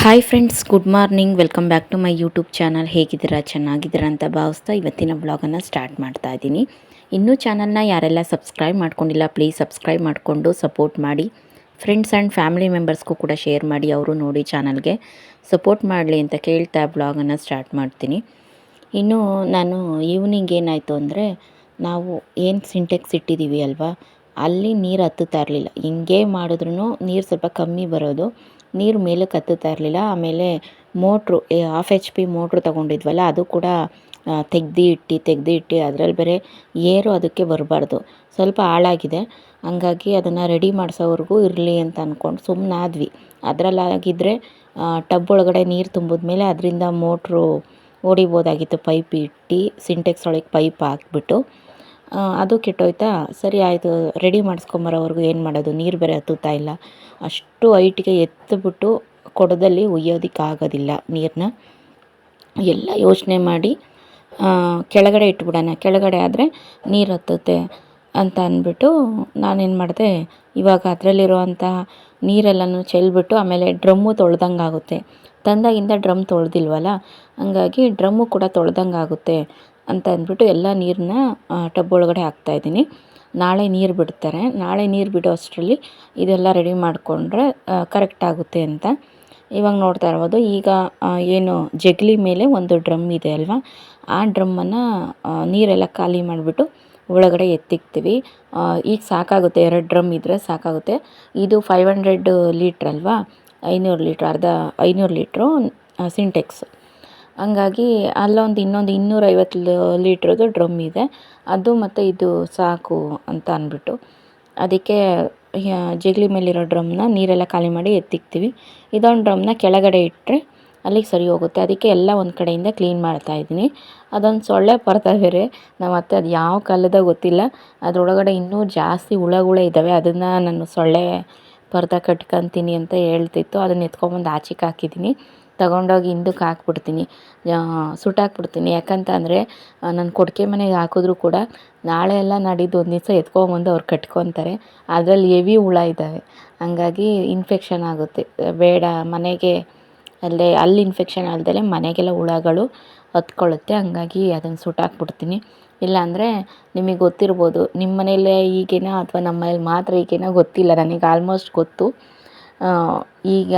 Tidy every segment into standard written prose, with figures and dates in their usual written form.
Hi friends, good morning. Welcome back to my YouTube channel. ಹೇಗಿದ್ದೀರಾ? ಚೆನ್ನಾಗಿದ್ದೀರಾ ಅಂತ ಭಾವಿಸ್ತಾ ಇವತ್ತಿನ ಬ್ಲಾಗನ್ನು ಸ್ಟಾರ್ಟ್ ಮಾಡ್ತಾ ಇದ್ದೀನಿ. ಇನ್ನೂ ಚಾನಲ್ನ ಯಾರೆಲ್ಲ ಸಬ್ಸ್ಕ್ರೈಬ್ ಮಾಡ್ಕೊಂಡಿಲ್ಲ, ಪ್ಲೀಸ್ ಸಬ್ಸ್ಕ್ರೈಬ್ ಮಾಡಿಕೊಂಡು ಸಪೋರ್ಟ್ ಮಾಡಿ. ಫ್ರೆಂಡ್ಸ್ ಆ್ಯಂಡ್ ಫ್ಯಾಮಿಲಿ ಮೆಂಬರ್ಸ್ಗೂ ಕೂಡ ಶೇರ್ ಮಾಡಿ, ಅವರು ನೋಡಿ ಚಾನಲ್ಗೆ ಸಪೋರ್ಟ್ ಮಾಡಲಿ ಅಂತ ಕೇಳ್ತಾ ಬ್ಲಾಗನ್ನು ಸ್ಟಾರ್ಟ್ ಮಾಡ್ತೀನಿ. ಇನ್ನು ನಾನು ಈವ್ನಿಂಗ್ ಏನಾಯಿತು ಅಂದರೆ, ನಾವು ಏನು ಸಿಂಟೆಕ್ಸ್ ಇಟ್ಟಿದ್ದೀವಿ ಅಲ್ವಾ, ಅಲ್ಲಿ ನೀರು ಹತ್ತುತ್ತಾ ಇರಲಿಲ್ಲ. ಹಿಂಗೆ ಮಾಡಿದ್ರೂ ನೀರು ಸ್ವಲ್ಪ ಕಮ್ಮಿ ಬರೋದು, ನೀರು ಮೇಲಕ್ಕೆ ಹತ್ತುತ್ತಾ ಇರಲಿಲ್ಲ. ಆಮೇಲೆ ಮೋಟ್ರು 1/2 HP ಮೋಟ್ರು ತೊಗೊಂಡಿದ್ವಲ್ಲ, ಅದು ಕೂಡ ತೆಗ್ದು ಇಟ್ಟು ಅದರಲ್ಲಿ ಬೇರೆ ಏರು ಅದಕ್ಕೆ ಬರಬಾರ್ದು, ಸ್ವಲ್ಪ ಹಾಳಾಗಿದೆ. ಹಂಗಾಗಿ ಅದನ್ನು ರೆಡಿ ಮಾಡಿಸೋವರೆಗೂ ಇರಲಿ ಅಂತ ಅಂದ್ಕೊಂಡು ಸುಮ್ಮನಾದ್ವಿ. ಅದರಲ್ಲಾಗಿದ್ದರೆ ಟಬ್ ಒಳಗಡೆ ನೀರು ತುಂಬಿದ್ಮೇಲೆ ಅದರಿಂದ ಮೋಟ್ರು ಹೊಡಿಬೋದಾಗಿತ್ತು. ಪೈಪ್ ಇಟ್ಟು ಸಿಂಟೆಕ್ಸ್ ಒಳಗೆ ಪೈಪ್ ಹಾಕ್ಬಿಟ್ಟು ಅದು ಕೆಟ್ಟೋಯ್ತಾ. ಸರಿ ಆಯಿತು, ರೆಡಿ ಮಾಡಿಸ್ಕೊಂಬರೋವರೆಗೂ ಏನು ಮಾಡೋದು, ನೀರು ಬೇರೆ ಹತ್ತುತ್ತಾ ಇಲ್ಲ. ಅಷ್ಟು ಹೈಟಿಗೆ ಎತ್ತಿಬಿಟ್ಟು ಕೊಡದಲ್ಲಿ ಒಯ್ಯೋದಕ್ಕಾಗೋದಿಲ್ಲ ನೀರನ್ನ. ಎಲ್ಲ ಯೋಚನೆ ಮಾಡಿ ಕೆಳಗಡೆ ಇಟ್ಬಿಡೋಣ, ಕೆಳಗಡೆ ಆದರೆ ನೀರು ಹತ್ತುತ್ತೆ ಅಂತ ಅಂದ್ಬಿಟ್ಟು ನಾನೇನು ಮಾಡಿದೆ, ಇವಾಗ ಅದರಲ್ಲಿರುವಂಥ ನೀರೆಲ್ಲನೂ ಚೆಲ್ಬಿಟ್ಟು ಆಮೇಲೆ ಡ್ರಮ್ಮು ತೊಳ್ದಂಗೆ ಆಗುತ್ತೆ. ತಂದಾಗಿಂದ ಡ್ರಮ್ ತೊಳೆದಿಲ್ವಲ್ಲ, ಹಂಗಾಗಿ ಡ್ರಮ್ಮು ಕೂಡ ತೊಳ್ದಂಗೆ ಆಗುತ್ತೆ ಅಂತ ಅಂದ್ಬಿಟ್ಟು ಎಲ್ಲ ನೀರನ್ನ ಟಬ್ ಒಳಗಡೆ ಹಾಕ್ತಾಯಿದ್ದೀನಿ. ನಾಳೆ ನೀರು ಬಿಡ್ತಾರೆ, ನಾಳೆ ನೀರು ಬಿಡೋ ಅಷ್ಟರಲ್ಲಿ ಇದೆಲ್ಲ ರೆಡಿ ಮಾಡಿಕೊಂಡ್ರೆ ಕರೆಕ್ಟ್ ಆಗುತ್ತೆ ಅಂತ. ಇವಾಗ ನೋಡ್ತಾ ಇರ್ಬೋದು, ಈಗ ಏನು ಜಗ್ಲಿ ಮೇಲೆ ಒಂದು ಡ್ರಮ್ ಇದೆ ಅಲ್ವಾ, ಆ ಡ್ರಮ್ಮನ್ನು ನೀರೆಲ್ಲ ಖಾಲಿ ಮಾಡಿಬಿಟ್ಟು ಒಳಗಡೆ ಎತ್ತಿಕ್ತೀವಿ. ಈಗ ಸಾಕಾಗುತ್ತೆ, 2 ಡ್ರಮ್ ಇದ್ದರೆ ಸಾಕಾಗುತ್ತೆ. ಇದು 500 ಲೀಟ್ರ್ ಅಲ್ವಾ, 500 ಲೀಟ್ರ್, 500 ಲೀಟ್ರು ಸಿಂಟೆಕ್ಸ್. ಹಂಗಾಗಿ ಅಲ್ಲೊಂದು ಇನ್ನೊಂದು 250 ಲೀಟ್ರದ್ದು ಡ್ರಮ್ ಇದೆ, ಅದು ಮತ್ತು ಇದು ಸಾಕು ಅಂತ ಅಂದ್ಬಿಟ್ಟು ಅದಕ್ಕೆ ಜಗ್ಲಿ ಮೇಲಿರೋ ಡ್ರಮ್ನ ನೀರೆಲ್ಲ ಖಾಲಿ ಮಾಡಿ ಎತ್ತಿಕ್ತೀವಿ. ಇದೊಂದು ಡ್ರಮ್ನ ಕೆಳಗಡೆ ಇಟ್ಟರೆ ಅಲ್ಲಿಗೆ ಸರಿ ಹೋಗುತ್ತೆ. ಅದಕ್ಕೆ ಎಲ್ಲ ಒಂದು ಕಡೆಯಿಂದ ಕ್ಲೀನ್ ಮಾಡ್ತಾಯಿದ್ದೀನಿ. ಅದೊಂದು ಸೊಳ್ಳೆ ಪರ್ದ ಬೇರೆ, ನಾವು ಅದು ಯಾವ ಕಾಲದಾಗ ಗೊತ್ತಿಲ್ಲ, ಅದರೊಳಗಡೆ ಇನ್ನೂ ಜಾಸ್ತಿ ಹುಳಗಳೇ ಇದ್ದಾವೆ. ಅದನ್ನು ನಾನು ಸೊಳ್ಳೆ ಪರ್ದ ಕಟ್ಕೊತೀನಿ ಅಂತ ಹೇಳ್ತಿತ್ತು. ಅದನ್ನು ಎತ್ಕೊಂಬಂದು ಆಚೆಗೆ ಹಾಕಿದ್ದೀನಿ, ತಗೊಂಡೋಗಿ ಹಿಂದಕ್ಕೆ ಹಾಕ್ಬಿಡ್ತೀನಿ, ಸುಟ್ಟಾಕ್ಬಿಡ್ತೀನಿ. ಯಾಕಂತ ಅಂದರೆ ನಾನು ಕೊಟ್ಟಿಗೆ ಮನೆಗೆ ಹಾಕಿದ್ರೂ ಕೂಡ ನಾಳೆ ಎಲ್ಲ ನಾಡಿದ್ದು ಒಂದು ದಿವಸ ಎತ್ಕೊಂಬಂದು ಅವ್ರು ಕಟ್ಕೊತಾರೆ. ಅದರಲ್ಲಿ ಹೆವಿ ಹುಳ ಇದ್ದಾವೆ, ಹಂಗಾಗಿ ಇನ್ಫೆಕ್ಷನ್ ಆಗುತ್ತೆ. ಬೇಡ, ಮನೆಗೆ ಅಲ್ಲಿ ಇನ್ಫೆಕ್ಷನ್ ಅಲ್ದಲೆ ಮನೆಗೆಲ್ಲ ಹುಳಗಳು ಹತ್ಕೊಳ್ಳುತ್ತೆ. ಹಂಗಾಗಿ ಅದನ್ನು ಸುಟ್ಟಾಕ್ಬಿಡ್ತೀನಿ. ಇಲ್ಲಾಂದರೆ ನಿಮಗೆ ಗೊತ್ತಿರ್ಬೋದು, ನಿಮ್ಮ ಮನೆಯಲ್ಲೇ ಹೀಗೇನೋ ಅಥವಾ ನಮ್ಮ ಮನೇಲಿ ಮಾತ್ರ ಹೀಗೇನೋ ಗೊತ್ತಿಲ್ಲ, ನನಗೆ ಆಲ್ಮೋಸ್ಟ್ ಗೊತ್ತು. ಈಗ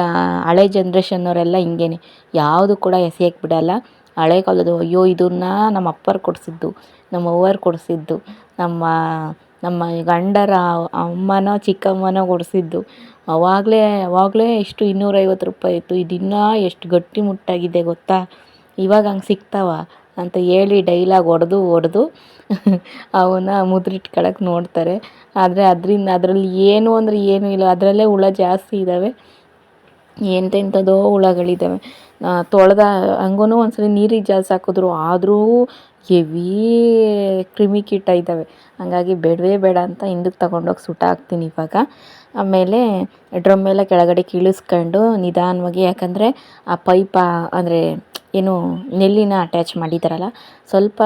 ಹಳೆ ಜನ್ರೇಷನ್ನವರೆಲ್ಲ ಹಿಂಗೇನೆ, ಯಾವುದು ಕೂಡ ಎಸೆಯಕ್ಕೆ ಬಿಡಲ್ಲ. ಹಳೆ ಕಾಲದ್ದು, ಅಯ್ಯೋ ಇದನ್ನು ನಮ್ಮ ಅಪ್ಪರು ಕೊಡಿಸಿದ್ದು, ನಮ್ಮ ಅವ್ವರು ಕೊಡಿಸಿದ್ದು, ನಮ್ಮ ಗಂಡರ ಅಮ್ಮನೋ ಚಿಕ್ಕಮ್ಮನೋ ಕೊಡಿಸಿದ್ದು, ಅವಾಗಲೇ ಇಷ್ಟು 250 ರೂಪಾಯಿ ಇತ್ತು, ಇದಿನ್ನೂ ಎಷ್ಟು ಗಟ್ಟಿ ಮುಟ್ಟಾಗಿದೆ ಗೊತ್ತಾ, ಇವಾಗ ಹಂಗೆ ಸಿಗ್ತಾವ ಅಂತ ಹೇಳಿ ಡೈಲಾಗ್ ಹೊಡೆದು ಅವನ್ನ ಮುದ್ರಿಟ್ಕೊಳಕ್ಕೆ ನೋಡ್ತಾರೆ. ಆದರೆ ಅದರಲ್ಲಿ ಏನು ಅಂದರೆ ಏನೂ ಇಲ್ಲ, ಅದರಲ್ಲೇ ಹುಳ ಜಾಸ್ತಿ ಇದ್ದಾವೆ, ಎಂತೆಂಥದ್ದೋ ಹುಳಗಳಿದ್ದಾವೆ. ತೊಳೆದ ಹಂಗೂ ಒಂದ್ಸರಿ ನೀರಿಗೆ ಜಾಸ್ತಿ ಹಾಕಿದ್ರು ಆದರೂ ಹೆವೀ ಕ್ರಿಮಿಕೀಟ ಇದ್ದಾವೆ. ಹಂಗಾಗಿ ಬೇಡವೇ ಬೇಡ ಅಂತ ಹಿಂದಕ್ಕೆ ತಗೊಂಡೋಗಿ ಸುಟ್ಟಾಕ್ತೀನಿ ಇವಾಗ. ಆಮೇಲೆ ಡ್ರಮ್ಮೆಲ್ಲ ಕೆಳಗಡೆ ಇಳಿಸ್ಕೊಂಡು ನಿಧಾನವಾಗಿ, ಯಾಕಂದರೆ ಆ ಪೈಪ ಅಂದರೆ ಏನು ನೆಲ್ಲಿನ ಅಟ್ಯಾಚ್ ಮಾಡಿದ್ದಾರಲ್ಲ, ಸ್ವಲ್ಪ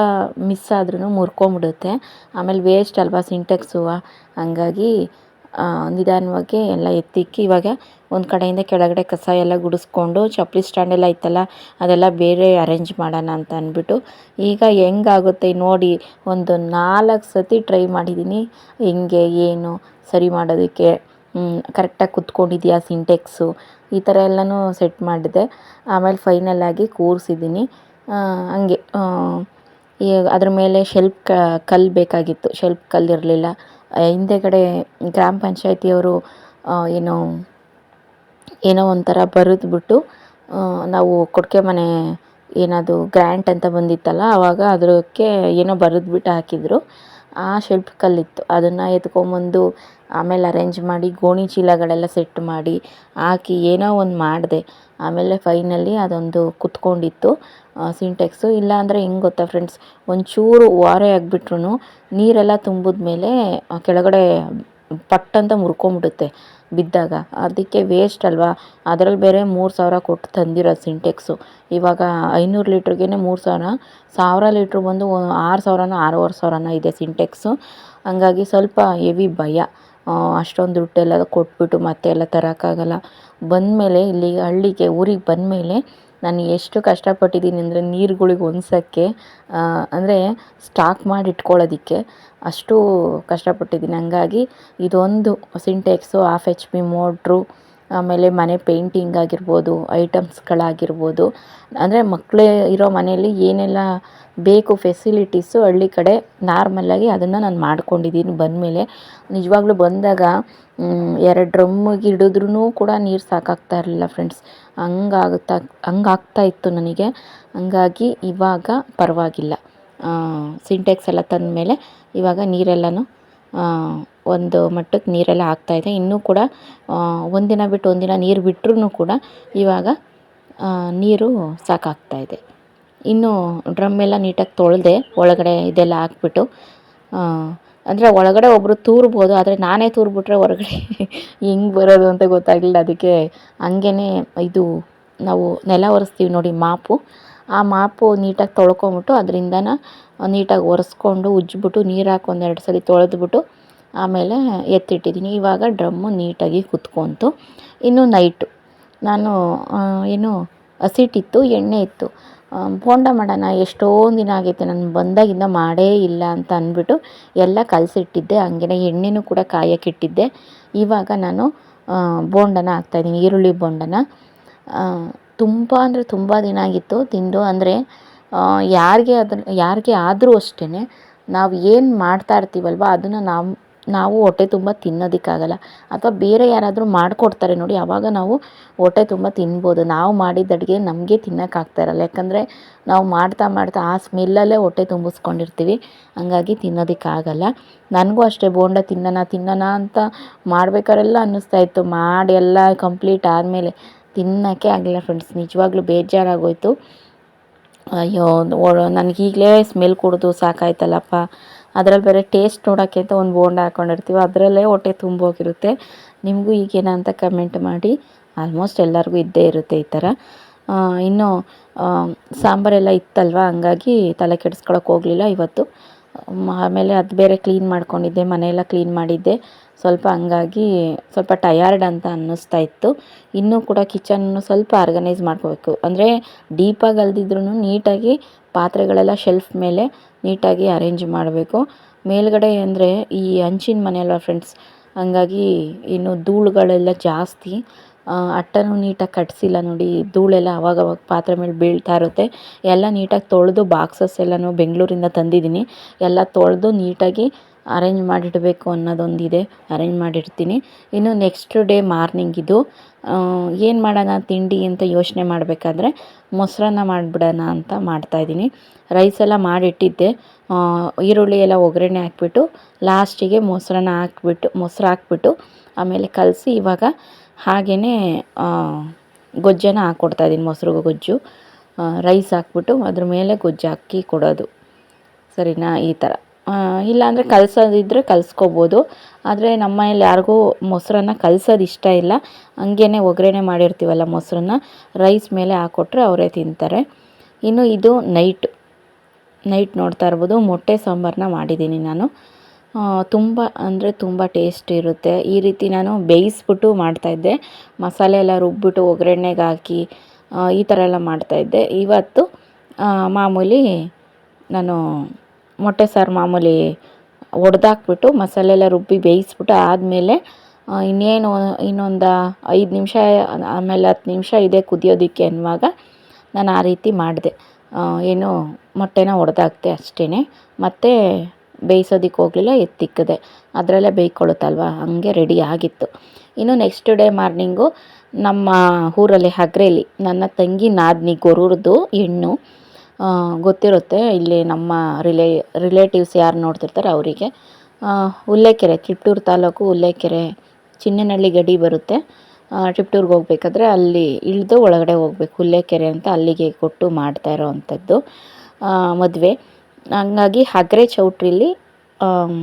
ಮಿಸ್ ಆದ್ರೂ ಮುರ್ಕೊಂಬಿಡುತ್ತೆ. ಆಮೇಲೆ ವೇಸ್ಟ್ ಅಲ್ವಾ ಸಿಂಟೆಕ್ಸು, ಹಂಗಾಗಿ ನಿಧಾನವಾಗಿ ಎಲ್ಲ ಎತ್ತಿಕ್ಕಿ ಇವಾಗ ಒಂದು ಕಡೆಯಿಂದ ಕೆಳಗಡೆ ಕಸ ಎಲ್ಲ ಗುಡಿಸ್ಕೊಂಡು ಚಪ್ಪಲಿ ಸ್ಟ್ಯಾಂಡೆಲ್ಲ ಇತ್ತಲ್ಲ ಅದೆಲ್ಲ ಬೇರೆ ಅರೇಂಜ್ ಮಾಡೋಣ ಅಂತ ಅಂದ್ಬಿಟ್ಟು ಈಗ ಹೆಂಗಾಗುತ್ತೆ ನೋಡಿ, ಒಂದು 4 ಸತಿ ಟ್ರೈ ಮಾಡಿದ್ದೀನಿ ಹೆಂಗೆ ಏನು ಸರಿ ಮಾಡೋದಕ್ಕೆ. ಕರೆಕ್ಟಾಗಿ ಕುತ್ಕೊಂಡಿದೆಯಾ ಸಿಂಟೆಕ್ಸು, ಈ ಥರ ಎಲ್ಲನೂ ಸೆಟ್ ಮಾಡಿದೆ. ಆಮೇಲೆ ಫೈನಲಾಗಿ ಕೂರಿಸಿದ್ದೀನಿ. ಹಂಗೆ ಅದ್ರ ಮೇಲೆ ಕಲ್ಲು ಬೇಕಾಗಿತ್ತು, ಶೆಲ್ಫ್ ಕಲ್ಲು ಇರಲಿಲ್ಲ. ಹಿಂದೆಗಡೆ ಗ್ರಾಮ ಪಂಚಾಯತಿಯವರು ಏನೋ ಒಂಥರ ಬರೆದ್ಬಿಟ್ಟು, ನಾವು ಕೊಟ್ಟಿಗೆ ಮನೆ ಏನದು ಗ್ರ್ಯಾಂಟ್ ಅಂತ ಬಂದಿತ್ತಲ್ಲ, ಆವಾಗ ಅದಕ್ಕೆ ಏನೋ ಬರೆದ್ಬಿಟ್ಟು ಹಾಕಿದ್ರು. ಆ ಶೆಲ್ಫ್ ಕಲ್ಲಿತ್ತು, ಅದನ್ನು ಎತ್ಕೊಂಬಂದು ಆಮೇಲೆ ಅರೇಂಜ್ ಮಾಡಿ ಗೋಣಿ ಚೀಲಗಳೆಲ್ಲ ಸೆಟ್ ಮಾಡಿ ಹಾಕಿ ಏನೋ ಒಂದು ಮಾಡಿದೆ. ಆಮೇಲೆ ಫೈನಲಿ ಅದೊಂದು ಕುತ್ಕೊಂಡಿತ್ತು ಸಿಂಟೆಕ್ಸು. ಇಲ್ಲಾಂದರೆ ಹೆಂಗೆ ಗೊತ್ತಾ ಫ್ರೆಂಡ್ಸ್, ಒಂಚೂರು ವಾರೆ ಆಗಿಬಿಟ್ರು ನೀರೆಲ್ಲ ತುಂಬಿದ್ಮೇಲೆ ಕೆಳಗಡೆ ಪಟ್ಟಂತ ಮುರ್ಕೊಂಬಿಡುತ್ತೆ ಬಿದ್ದಾಗ, ಅದಕ್ಕೆ ವೇಸ್ಟ್ ಅಲ್ವಾ. ಅದರಲ್ಲಿ ಬೇರೆ 3000 ಕೊಟ್ಟು ತಂದಿರೋದು ಸಿಂಟೆಕ್ಸು. ಇವಾಗ 500 ಲೀಟ್ರಿಗೆ 3000, 1000 ಲೀಟ್ರ್ ಬಂದು 6000 6500 ಇದೆ ಸಿಂಟೆಕ್ಸು. ಹಂಗಾಗಿ ಸ್ವಲ್ಪ ಹೆವಿ ಭಯ. ಅಷ್ಟೊಂದು ದುಡ್ಡೆಲ್ಲ ಕೊಟ್ಬಿಟ್ಟು ಮತ್ತೆ ಎಲ್ಲ ತರೋಕ್ಕಾಗಲ್ಲ. ಬಂದಮೇಲೆ ಇಲ್ಲಿ ಹಳ್ಳಿಗೆ ಊರಿಗೆ ಬಂದಮೇಲೆ ನಾನು ಎಷ್ಟು ಕಷ್ಟಪಟ್ಟಿದ್ದೀನಿ ಅಂದರೆ ನೀರುಗಳಿಗೆ ಹೊಂದ್ಸೋಕ್ಕೆ, ಅಂದರೆ ಸ್ಟಾಕ್ ಮಾಡಿ ಇಟ್ಕೊಳ್ಳೋದಕ್ಕೆ ಅಷ್ಟು ಕಷ್ಟಪಟ್ಟಿದ್ದೀನಿ. ಹಂಗಾಗಿ ಇದೊಂದು Sintex, half H P motor, ಆಮೇಲೆ ಮನೆ ಪೇಂಟಿಂಗ್ ಆಗಿರ್ಬೋದು, ಐಟಮ್ಸ್ಗಳಾಗಿರ್ಬೋದು, ಅಂದರೆ ಮಕ್ಕಳೇ ಇರೋ ಮನೆಯಲ್ಲಿ ಏನೆಲ್ಲ ಬೇಕು ಫೆಸಿಲಿಟೀಸು ಹಳ್ಳಿ ಕಡೆ ನಾರ್ಮಲ್ಲಾಗಿ ಅದನ್ನು ನಾನು ಮಾಡ್ಕೊಂಡಿದ್ದೀನಿ. ಬಂದಮೇಲೆ ನಿಜವಾಗ್ಲೂ ಬಂದಾಗ 2 ಡ್ರಮ್ಮಿಗೆ ಹಿಡಿದ್ರೂ ಕೂಡ ನೀರು ಸಾಕಾಗ್ತಾ ಇರಲಿಲ್ಲ ಫ್ರೆಂಡ್ಸ್. ಹಂಗಾಗ್ತಾ ಇತ್ತು ನನಗೆ. ಹಂಗಾಗಿ ಇವಾಗ ಪರವಾಗಿಲ್ಲ. ಸಿಂಟೆಕ್ಸ್ ಎಲ್ಲ ತಂದಮೇಲೆ ಇವಾಗ ನೀರೆಲ್ಲನೂ ಒಂದು ಮಟ್ಟಕ್ಕೆ ನೀರೆಲ್ಲ ಆಗ್ತಾಯಿದೆ. ಇನ್ನೂ ಕೂಡ ಒಂದಿನ ಬಿಟ್ಟು ಒಂದಿನ ನೀರು ಬಿಟ್ಟರೂ ಕೂಡ ಇವಾಗ ನೀರು ಸಾಕಾಗ್ತಾಯಿದೆ. ಇನ್ನು ಡ್ರಮ್ ಎಲ್ಲ ನೀಟಾಗಿ ತೊಳೆದೆ, ಒಳಗಡೆ ಇದೆಲ್ಲ ಹಾಕ್ಬಿಟ್ಟು. ಅಂದರೆ ಒಳಗಡೆ ಒಬ್ಬರು ತೂರ್ಬೋದು, ಆದರೆ ನಾನೇ ತೂರ್ಬಿಟ್ರೆ ಹೊರಗಡೆ ಹೆಂಗೆ ಬರೋದು ಅಂತ ಗೊತ್ತಾಗಲಿಲ್ಲ. ಅದಕ್ಕೆ ಹಂಗೇ ಇದು ನಾವು ನೆಲ ಒರೆಸ್ತೀವಿ ನೋಡಿ ಮಾಪು, ಆ ಮಾಪು ನೀಟಾಗಿ ತೊಳ್ಕೊಂಬಿಟ್ಟು ಅದರಿಂದನ ನೀಟಾಗಿ ಒರೆಸ್ಕೊಂಡು ಉಜ್ಜಿಬಿಟ್ಟು ನೀರು ಹಾಕಿ 1-2 ಸಲ ತೊಳೆದ್ಬಿಟ್ಟು ಆಮೇಲೆ ಎತ್ತಿಟ್ಟಿದ್ದೀನಿ. ಇವಾಗ ಡ್ರಮ್ಮು ನೀಟಾಗಿ ಕುತ್ಕೊಂತು. ಇನ್ನು ನೈಟು ನಾನು ಏನು ಹಸಿಟ್ಟಿತ್ತು, ಎಣ್ಣೆ ಇತ್ತು, ಬೋಂಡ ಮಾಡೋಣ, ಎಷ್ಟೊಂದು ದಿನ ಆಗೈತೆ ನಾನು ಬಂದಾಗಿಂದ ಮಾಡೇ ಇಲ್ಲ ಅಂತ ಅಂದ್ಬಿಟ್ಟು ಎಲ್ಲ ಕಲಸಿಟ್ಟಿದ್ದೆ. ಹಂಗೆ ಎಣ್ಣೆನೂ ಕೂಡ ಕಾಯಕ್ಕಿಟ್ಟಿದ್ದೆ. ಇವಾಗ ನಾನು ಬೋಂಡನ ಹಾಕ್ತಾಯಿದ್ದೀನಿ, ಈರುಳ್ಳಿ ಬೋಂಡನ. ತುಂಬ ಅಂದರೆ ತುಂಬ ದಿನ ಆಗಿತ್ತು ತಿಂದು. ಅಂದರೆ ಯಾರಿಗೆ ಆದರೂ ಅಷ್ಟೇ, ನಾವು ಏನು ಮಾಡ್ತಾ ಇರ್ತೀವಲ್ವ ಅದನ್ನು ನಾವು ಹೊಟ್ಟೆ ತುಂಬ ತಿನ್ನೋದಕ್ಕಾಗಲ್ಲ. ಅಥವಾ ಬೇರೆ ಯಾರಾದರೂ ಮಾಡಿಕೊಡ್ತಾರೆ ನೋಡಿ, ಆವಾಗ ನಾವು ಹೊಟ್ಟೆ ತುಂಬ ತಿನ್ಬೋದು. ನಾವು ಮಾಡಿದ ಅಡುಗೆ ನಮಗೆ ತಿನ್ನೋಕ್ಕಾಗ್ತಾ ಇರಲ್ಲ, ಯಾಕಂದರೆ ನಾವು ಮಾಡ್ತಾ ಆ ಸ್ಮೆಲ್ಲಲ್ಲೇ ಹೊಟ್ಟೆ ತುಂಬಿಸ್ಕೊಂಡಿರ್ತೀವಿ. ಹಂಗಾಗಿ ತಿನ್ನೋದಕ್ಕಾಗಲ್ಲ. ನನಗೂ ಅಷ್ಟೇ ಬೋಂಡ ತಿನ್ನೋಣ ಅಂತ ಮಾಡ್ಬೇಕಾರೆಲ್ಲ ಅನ್ನಿಸ್ತಾಯಿತ್ತು. ಮಾಡಿ ಎಲ್ಲ ಕಂಪ್ಲೀಟ್ ಆದಮೇಲೆ ತಿನ್ನೋಕ್ಕೆ ಆಗಲಿಲ್ಲ ಫ್ರೆಂಡ್ಸ್. ನಿಜವಾಗ್ಲೂ ಬೇಜಾರಾಗೋಯಿತು. ಅಯ್ಯೋ, ನನಗೀಗಲೇ ಸ್ಮೆಲ್ ಕುಡಿದು ಸಾಕಾಯ್ತಲ್ಲಪ್ಪ, ಅದರಲ್ಲಿ ಬೇರೆ ಟೇಸ್ಟ್ ನೋಡೋಕ್ಕೆ ಅಂತ ಒಂದು ಬೋಂಡ ಹಾಕ್ಕೊಂಡಿರ್ತೀವಿ, ಅದರಲ್ಲೇ ಹೊಟ್ಟೆ ತುಂಬೋಗಿರುತ್ತೆ. ನಿಮಗೂ ಈಗೇನ ಅಂತ ಕಮೆಂಟ್ ಮಾಡಿ. ಆಲ್ಮೋಸ್ಟ್ ಎಲ್ಲರಿಗೂ ಇದ್ದೇ ಇರುತ್ತೆ ಈ ಥರ. ಇನ್ನು ಸಾಂಬಾರೆಲ್ಲ ಇತ್ತಲ್ವ, ಹಂಗಾಗಿ ತಲೆ ಕೆಡಿಸ್ಕೊಳಕ್ಕೆ ಹೋಗಲಿಲ್ಲ ಇವತ್ತು. ಆಮೇಲೆ ಅದು ಬೇರೆ ಕ್ಲೀನ್ ಮಾಡ್ಕೊಂಡಿದ್ದೆ, ಮನೆಯೆಲ್ಲ ಕ್ಲೀನ್ ಮಾಡಿದ್ದೆ ಸ್ವಲ್ಪ. ಹಂಗಾಗಿ ಸ್ವಲ್ಪ ಟಯರ್ಡ್ ಅಂತ ಅನ್ನಿಸ್ತಾ ಇತ್ತು. ಇನ್ನೂ ಕೂಡ ಕಿಚನ್ನು ಸ್ವಲ್ಪ ಆರ್ಗನೈಸ್ ಮಾಡ್ಕೋಬೇಕು. ಅಂದರೆ ಡೀಪಾಗಿ ಅಲ್ದಿದ್ರೂ ನೀಟಾಗಿ ಪಾತ್ರೆಗಳೆಲ್ಲ ಶೆಲ್ಫ್ ಮೇಲೆ ನೀಟಾಗಿ ಅರೇಂಜ್ ಮಾಡಬೇಕು. ಮೇಲ್ಗಡೆ ಅಂದರೆ ಈ ಹಂಚಿನ ಮನೆ ಅಲ್ವ ಫ್ರೆಂಡ್ಸ್, ಹಂಗಾಗಿ ಇನ್ನು ಧೂಳುಗಳೆಲ್ಲ ಜಾಸ್ತಿ. ಅಟ್ಟನೂ ನೀಟಾಗಿ ಕಟ್ಟಿಸಿಲ್ಲ ನೋಡಿ, ಧೂಳೆಲ್ಲ ಅವಾಗವಾಗ ಪಾತ್ರೆ ಮೇಲೆ ಬೀಳ್ತಾ ಇರುತ್ತೆ. ಎಲ್ಲ ನೀಟಾಗಿ ತೊಳೆದು ಬಾಕ್ಸಸ್ ಎಲ್ಲನೂ ಬೆಂಗಳೂರಿಂದ ತಂದಿದ್ದೀನಿ, ಎಲ್ಲ ತೊಳೆದು ನೀಟಾಗಿ ಅರೇಂಜ್ ಮಾಡಿಡಬೇಕು ಅನ್ನೋದೊಂದಿದೆ, ಅರೇಂಜ್ ಮಾಡಿರ್ತೀನಿ. ಇನ್ನು ನೆಕ್ಸ್ಟ್ ಡೇ ಮಾರ್ನಿಂಗ್ ಇದು ಏನು ಮಾಡೋಣ ತಿಂಡಿ ಅಂತ ಯೋಚನೆ ಮಾಡಬೇಕಾದ್ರೆ ಮೊಸರನ್ನ ಮಾಡಿಬಿಡೋಣ ಅಂತ ಮಾಡ್ತಾಯಿದ್ದೀನಿ. ರೈಸ್ ಎಲ್ಲ ಮಾಡಿಟ್ಟಿದ್ದೆ, ಈರುಳ್ಳಿ ಎಲ್ಲ ಒಗ್ಗರಣೆ ಹಾಕ್ಬಿಟ್ಟು ಲಾಸ್ಟಿಗೆ ಮೊಸರು ಹಾಕ್ಬಿಟ್ಟು ಆಮೇಲೆ ಕಲಸಿ ಇವಾಗ ಹಾಗೇ ಗೊಜ್ಜನ್ನು ಹಾಕ್ಕೊಡ್ತಾಯಿದ್ದೀನಿ. ಮೊಸರು ಗೊಜ್ಜು ರೈಸ್ ಹಾಕ್ಬಿಟ್ಟು ಅದ್ರ ಮೇಲೆ ಗೊಜ್ಜು ಹಾಕಿ ಕೊಡೋದು, ಸರಿನಾ? ಈ ಥರ. ಇಲ್ಲಾಂದರೆ ಕಲಸೋದಿದ್ದರೆ ಕಲಿಸ್ಕೋಬೋದು, ಆದರೆ ನಮ್ಮ ಮನೇಲಿ ಯಾರಿಗೂ ಮೊಸರನ್ನ ಕಲಸೋದು ಇಷ್ಟ ಇಲ್ಲ. ಹಂಗೇ ಒಗ್ಗರಣೆ ಮಾಡಿರ್ತೀವಲ್ಲ ಮೊಸರನ್ನ ರೈಸ್ ಮೇಲೆ ಹಾಕ್ಕೊಟ್ರೆ ಅವರೇ ತಿಂತಾರೆ. ಇನ್ನು ಇದು ನೈಟ್ ನೋಡ್ತಾ ಇರ್ಬೋದು, ಮೊಟ್ಟೆ ಸಾಂಬಾರನ್ನ ಮಾಡಿದ್ದೀನಿ ನಾನು. ತುಂಬ ಅಂದರೆ ತುಂಬ ಟೇಸ್ಟ್ ಇರುತ್ತೆ. ಈ ರೀತಿ ನಾನು ಬೇಯಿಸ್ಬಿಟ್ಟು ಮಾಡ್ತಾಯಿದ್ದೆ, ಮಸಾಲೆ ಎಲ್ಲ ರುಬ್ಬಿಟ್ಟು ಒಗ್ಗರಣೆಗೆ ಹಾಕಿ ಈ ಥರ ಎಲ್ಲ ಮಾಡ್ತಾಯಿದ್ದೆ. ಇವತ್ತು ಮಾಮೂಲಿ ನಾನು ಮೊಟ್ಟೆ ಸಾರು ಮಾಮೂಲಿ ಒಡೆದಾಕ್ಬಿಟ್ಟು ಮಸಾಲೆ ಎಲ್ಲ ರುಬ್ಬಿ ಬೇಯಿಸ್ಬಿಟ್ಟು ಆದಮೇಲೆ ಇನ್ನೊಂದು 5 ನಿಮಿಷ ಆಮೇಲೆ 10 ನಿಮಿಷ ಇದೆ ಕುದಿಯೋದಕ್ಕೆ ಅನ್ನುವಾಗ ನಾನು ಆ ರೀತಿ ಮಾಡಿದೆ. ಮೊಟ್ಟೆನ ಒಡೆದಾಕ್ತೆ ಅಷ್ಟೇ, ಮತ್ತು ಬೇಯಿಸೋದಕ್ಕೆ ಹೋಗಲಿಲ್ಲ, ಎತ್ತಿಕ್ಕಿದೆ, ಅದರಲ್ಲೇ ಬೇಯ್ಕೊಳ್ಳುತ್ತಲ್ವ, ಹಾಗೆ ರೆಡಿ ಆಗಿತ್ತು. ಇನ್ನು ನೆಕ್ಸ್ಟ್ ಡೇ ಮಾರ್ನಿಂಗು ನಮ್ಮ ಊರಲ್ಲಿ ಹಗ್ರೇಲಿ ನನ್ನ ತಂಗಿ ನಾದಿನಿ ಗೊರೂರ್ದು ಹೆಣ್ಣು, ಗೊತ್ತಿರುತ್ತೆ ಇಲ್ಲಿ ನಮ್ಮ ರಿಲೇಟಿವ್ಸ್ ಯಾರು ನೋಡ್ತಿರ್ತಾರೆ ಅವರಿಗೆ. ಹುಲ್ಲೇಕೆರೆ, ತಿಪ್ಟೂರು ತಾಲೂಕು ಹುಲ್ಲೇಕೆರೆ, ಚಿನ್ನನಹಳ್ಳಿ ಗಡಿ ಬರುತ್ತೆ. ತಿಪ್ಟೂರ್ಗೆ ಹೋಗ್ಬೇಕಾದ್ರೆ ಅಲ್ಲಿ ಇಳಿದು ಒಳಗಡೆ ಹೋಗ್ಬೇಕು, ಹುಲ್ಲೇಕೆರೆ ಅಂತ, ಅಲ್ಲಿಗೆ ಕೊಟ್ಟು ಮಾಡ್ತಾ ಇರೋ ಅಂಥದ್ದು ಮದುವೆ. ಹಂಗಾಗಿ ಹಗ್ರೆ ಚೌಟ್ರಿಲಿ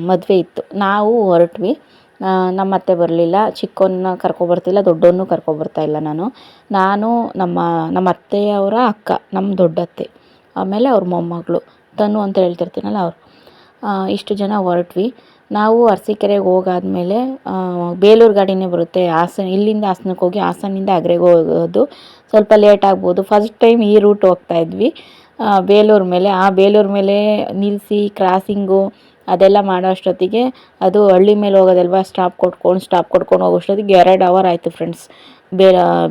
ಮದುವೆ ಇತ್ತು. ನಾವು ಹೊರಟ್ವಿ, ನಮ್ಮ ಅತ್ತೆ ಬರಲಿಲ್ಲ, ಚಿಕ್ಕವನ್ನ ಕರ್ಕೊಬರ್ತಿಲ್ಲ, ದೊಡ್ಡವನ್ನೂ ಕರ್ಕೊಬರ್ತಾಯಿಲ್ಲ. ನಾನು ನಮ್ಮ ಅತ್ತೆಯವರ ಅಕ್ಕ, ನಮ್ಮ ದೊಡ್ಡತ್ತೆ, ಆಮೇಲೆ ಅವ್ರ ಮೊಮ್ಮಗಳು ತನು ಅಂತ ಹೇಳ್ತಿರ್ತೀನಲ್ಲ ಅವರು, ಇಷ್ಟು ಜನ ಹೊರಟ್ವಿ. ನಾವು ಅರಸೀಕೆರೆಗೆ ಹೋಗಾದ್ಮೇಲೆ ಬೇಲೂರು ಗಾಡಿನೇ ಬರುತ್ತೆ. ಇಲ್ಲಿಂದ ಹಾಸನಕ್ಕೆ ಹೋಗಿ ಹಾಸನಿಂದ ಅಗ್ರೆಗೆ ಹೋಗೋದು ಸ್ವಲ್ಪ ಲೇಟ್ ಆಗ್ಬೋದು. ಫಸ್ಟ್ ಟೈಮ್ ಈ ರೂಟ್ ಹೋಗ್ತಾಯಿದ್ವಿ ಬೇಲೂರು ಮೇಲೆ ನಿಲ್ಲಿಸಿ ಕ್ರಾಸಿಂಗು ಅದೆಲ್ಲ ಮಾಡೋ ಅಷ್ಟೊತ್ತಿಗೆ ಅದು ಹಳ್ಳಿ ಮೇಲೆ ಹೋಗೋದಲ್ವ, ಸ್ಟಾಪ್ ಕೊಡ್ಕೊಂಡು ಹೋಗೋಷ್ಟೊತ್ತಿಗೆ 2 ಅವರ್ ಆಯಿತು ಫ್ರೆಂಡ್ಸ್.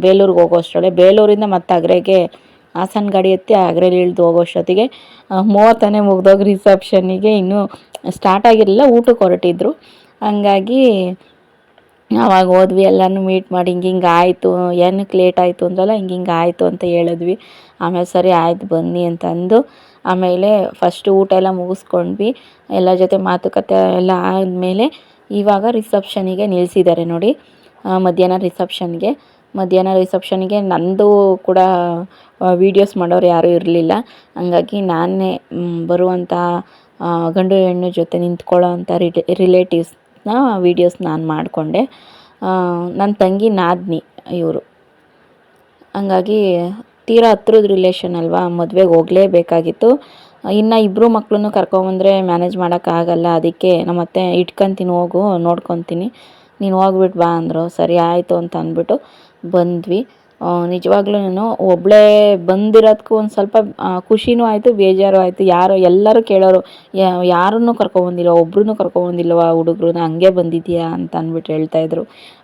ಬೇಲೂರಿಗೆ ಹೋಗೋ ಅಷ್ಟರಲ್ಲೇ ಬೇಲೂರಿಂದ ಮತ್ತೆ ಅಗ್ರೆಗೆ ಹಾಸನ ಗಾಡಿ ಎತ್ತಿ ಅಗ್ರೆಲಿ ಇಳಿದು ಹೋಗೋಷ್ಟೊತ್ತಿಗೆ ಮುಹೂರ್ತನೇ ಮುಗ್ದೋಗಿ ರಿಸೆಪ್ಷನ್ನಿಗೆ ಇನ್ನೂ ಸ್ಟಾರ್ಟ್ ಆಗಿರಲಿಲ್ಲ, ಊಟಕ್ಕೆ ಹೊರಟಿದ್ರು. ಹಂಗಾಗಿ ಆವಾಗ ಹೋದ್ವಿ, ಎಲ್ಲನೂ ಮೀಟ್ ಮಾಡಿ ಹಿಂಗೆ ಆಯಿತು, ಏನಕ್ಕೆ ಲೇಟ್ ಆಯಿತು ಅಂದ್ರಲ್ಲ, ಹಿಂಗೆ ಆಯಿತು ಅಂತ ಹೇಳಿದ್ವಿ. ಆಮೇಲೆ ಸರಿ ಆಯ್ತು ಬನ್ನಿ ಅಂತ ಅಂದು ಆಮೇಲೆ ಫಸ್ಟ್ ಊಟ ಎಲ್ಲ ಮುಗಿಸ್ಕೊಂಡ್ವಿ. ಎಲ್ಲ ಜೊತೆ ಮಾತುಕತೆ ಎಲ್ಲ ಆದಮೇಲೆ ಇವಾಗ ರಿಸೆಪ್ಷನಿಗೆ ನಿಲ್ಲಿಸಿದ್ದಾರೆ ನೋಡಿ. ಮಧ್ಯಾಹ್ನ ರಿಸೆಪ್ಷನ್ಗೆ ನಂದು ಕೂಡ ವೀಡಿಯೋಸ್ ಮಾಡೋರು ಯಾರೂ ಇರಲಿಲ್ಲ. ಹಂಗಾಗಿ ನಾನೇ ಬರುವಂಥ ಗಂಡು ಹೆಣ್ಣು ಜೊತೆ ನಿಂತ್ಕೊಳ್ಳೋ ಅಂಥ ರಿಲೇಟಿವ್ಸ್ನ ವೀಡಿಯೋಸ್ ನಾನು ಮಾಡಿಕೊಂಡೆ. ನನ್ನ ತಂಗಿ ನಾದಿನಿ ಇವರು. ಹಂಗಾಗಿ ತೀರಾ ಹತ್ರದ ರಿಲೇಷನ್ ಅಲ್ವಾ, ಮದುವೆಗೆ ಹೋಗಲೇಬೇಕಾಗಿತ್ತು. ಇನ್ನು ಇಬ್ಬರು ಮಕ್ಕಳನ್ನು ಕರ್ಕೊಂಬಂದರೆ ಮ್ಯಾನೇಜ್ ಮಾಡೋಕ್ಕಾಗಲ್ಲ. ಅದಕ್ಕೆ ನಮ್ಮ ಅತ್ತೆ ಇಟ್ಕೊತೀನಿ ಹೋಗು, ನೋಡ್ಕೊತೀನಿ, ನೀನು ಹೋಗ್ಬಿಟ್ಟು ಬಾ ಅಂದರು. ಸರಿ ಆಯಿತು ಅಂತ ಅಂದ್ಬಿಟ್ಟು ಬಂದ್ವಿ. ನಿಜವಾಗ್ಲೂ ಒಬ್ಬಳೇ ಬಂದಿರೋದಕ್ಕೂ ಒಂದು ಸ್ವಲ್ಪ ಖುಷಿನೂ ಆಯಿತು, ಬೇಜಾರು ಆಯಿತು. ಎಲ್ಲರೂ ಕೇಳೋರು, ಯಾರನ್ನೂ ಕರ್ಕೊಬಂದಿಲ್ಲ, ಒಬ್ರೂ ಕರ್ಕೊಬಂದಿಲ್ವ ಹುಡುಗ್ರನ್ನ, ಹಂಗೆ ಬಂದಿದ್ಯಾ ಅಂತ ಅಂದ್ಬಿಟ್ಟು ಹೇಳ್ತಾಯಿದ್ರು.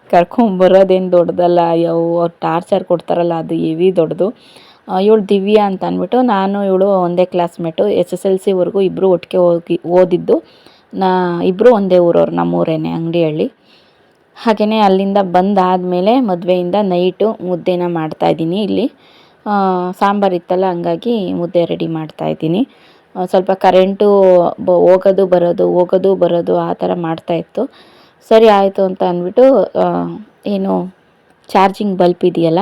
ಕರ್ಕೊಂಬರೋದೇನು ದೊಡ್ಡದಲ್ಲ, ಅವ್ರು ಟಾರ್ಚರ್ ಕೊಡ್ತಾರಲ್ಲ ಅದು ಹೆವಿ ದೊಡ್ಡದು. ಇವಳು ದಿವ್ಯಾ ಅಂತ ಅಂದ್ಬಿಟ್ಟು, ನಾನು ಇವಳು ಒಂದೇ ಕ್ಲಾಸ್ಮೇಟು, SSLCವರೆಗೂ ಇಬ್ಬರು ಒಟ್ಟಿಗೆ ಓದಿದ್ದು. ಇಬ್ಬರು ಒಂದೇ ಊರವ್ರು, ನಮ್ಮೂರೇನೆ, ಅಂಗಡಿಹಳ್ಳಿ. ಹಾಗೆಯೇ ಅಲ್ಲಿಂದ ಬಂದಾದಮೇಲೆ ಮದುವೆಯಿಂದ ನೈಟು ಮುದ್ದೆನ ಮಾಡ್ತಾಯಿದ್ದೀನಿ. ಇಲ್ಲಿ ಸಾಂಬಾರು ಇತ್ತಲ್ಲ, ಹಂಗಾಗಿ ಮುದ್ದೆ ರೆಡಿ ಮಾಡ್ತಾಯಿದ್ದೀನಿ. ಸ್ವಲ್ಪ ಕರೆಂಟು ಹೋಗೋದು ಬರೋದು ಆ ಥರ ಮಾಡ್ತಾಯಿತ್ತು. ಸರಿ ಆಯಿತು ಅಂತ ಅಂದ್ಬಿಟ್ಟು ಏನು ಚಾರ್ಜಿಂಗ್ ಬಲ್ಪ್ ಇದೆಯಲ್ಲ,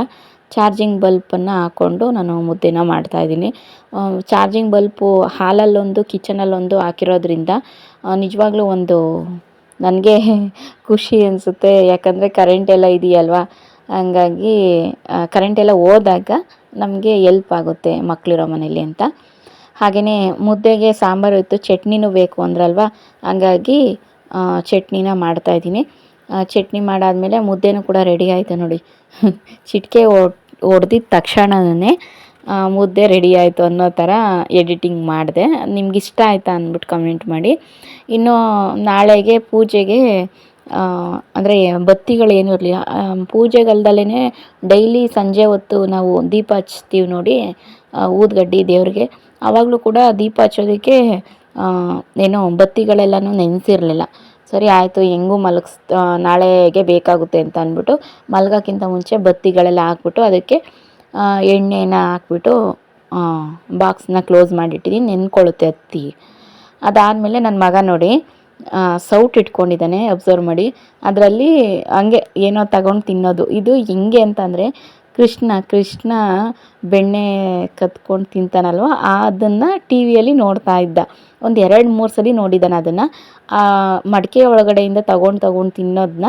ಚಾರ್ಜಿಂಗ್ ಬಲ್ಪನ್ನು ಹಾಕ್ಕೊಂಡು ನಾನು ಮುದ್ದೆನ ಮಾಡ್ತಾಯಿದ್ದೀನಿ. ಚಾರ್ಜಿಂಗ್ ಬಲ್ಪು ಹಾಲಲ್ಲೊಂದು ಕಿಚನಲ್ಲೊಂದು ಹಾಕಿರೋದ್ರಿಂದ ನಿಜವಾಗ್ಲೂ ಒಂದು ನನಗೆ ಖುಷಿ ಅನಿಸುತ್ತೆ. ಯಾಕಂದರೆ ಕರೆಂಟೆಲ್ಲ ಇದೆಯಲ್ವ, ಹಂಗಾಗಿ ಕರೆಂಟೆಲ್ಲ ಹೋದಾಗ ನಮಗೆ ಎಲ್ಪ್ ಆಗುತ್ತೆ ಮಕ್ಕಳಿರೋ ಮನೇಲಿ ಅಂತ. ಹಾಗೆಯೇ ಮುದ್ದೆಗೆ ಸಾಂಬಾರು ಇತ್ತು, ಚಟ್ನಿನೂ ಬೇಕು ಅಂದ್ರಲ್ವ, ಹಂಗಾಗಿ ಚಟ್ನಿನ ಮಾಡ್ತಾಯಿದ್ದೀನಿ. ಚಟ್ನಿ ಮಾಡಾದಮೇಲೆ ಮುದ್ದೆನೂ ಕೂಡ ರೆಡಿ ಆಯಿತು ನೋಡಿ. ಚಿಟಿಕೆ ಹೊಡೆದಿದ್ದ ತಕ್ಷಣವೇ ಮುದ್ದೆ ರೆಡಿ ಆಯಿತು ಅನ್ನೋ ಥರ ಎಡಿಟಿಂಗ್ ಮಾಡಿದೆ. ನಿಮ್ಗೆ ಇಷ್ಟ ಆಯಿತಾ ಅಂದ್ಬಿಟ್ಟು ಕಮೆಂಟ್ ಮಾಡಿ. ಇನ್ನು ನಾಳೆಗೆ ಪೂಜೆಗೆ ಅಂದರೆ ಬತ್ತಿಗಳೇನೂ ಇರಲಿ, ಪೂಜೆಗಲ್ದಲೇ ಡೈಲಿ ಸಂಜೆ ಹೊತ್ತು ನಾವು ದೀಪ ಹಚ್ತೀವಿ ನೋಡಿ, ಊದುಗಡ್ಡಿ ದೇವ್ರಿಗೆ. ಆವಾಗಲೂ ಕೂಡ ದೀಪ ಹಚ್ಚೋದಕ್ಕೆ ಏನೋ ಬತ್ತಿಗಳೆಲ್ಲನೂ ನೆನೆಸಿರಲಿಲ್ಲ. ಸರಿ ಆಯಿತು, ಹೆಂಗೂ ನಾಳೆಗೆ ಬೇಕಾಗುತ್ತೆ ಅಂತ ಅಂದ್ಬಿಟ್ಟು ಮಲ್ಗೋಕ್ಕಿಂತ ಮುಂಚೆ ಬತ್ತಿಗಳೆಲ್ಲ ಹಾಕ್ಬಿಟ್ಟು ಅದಕ್ಕೆ ಎಣ್ಣೆನ ಹಾಕ್ಬಿಟ್ಟು ಬಾಕ್ಸ್ನ ಕ್ಲೋಸ್ ಮಾಡಿಟ್ಟಿದ್ದೀನಿ, ನೆನ್ಕೊಳ್ಳುತ್ತೆ ಹತ್ತಿ. ಅದಾದಮೇಲೆ ನನ್ನ ಮಗ ನೋಡಿ ಸೌಟ್ ಇಟ್ಕೊಂಡಿದ್ದಾನೆ, ಅಬ್ಸರ್ವ್ ಮಾಡಿ. ಅದರಲ್ಲಿ ಹಂಗೆ ಏನೋ ತಗೊಂಡು ತಿನ್ನೋದು. ಇದು ಹೆಂಗೆ ಅಂತಂದರೆ ಕೃಷ್ಣ ಬೆಣ್ಣೆ ಕತ್ಕೊಂಡು ತಿಂತಾನಲ್ವ, ಅದನ್ನು ಟಿ ವಿಯಲ್ಲಿ ನೋಡ್ತಾ ಇದ್ದ. ಒಂದು 2-3 ಸಲ ನೋಡಿದ್ದಾನೆ ಅದನ್ನು. ಮಡಿಕೆ ಒಳಗಡೆಯಿಂದ ತಗೊಂಡು ತಿನ್ನೋದನ್ನ,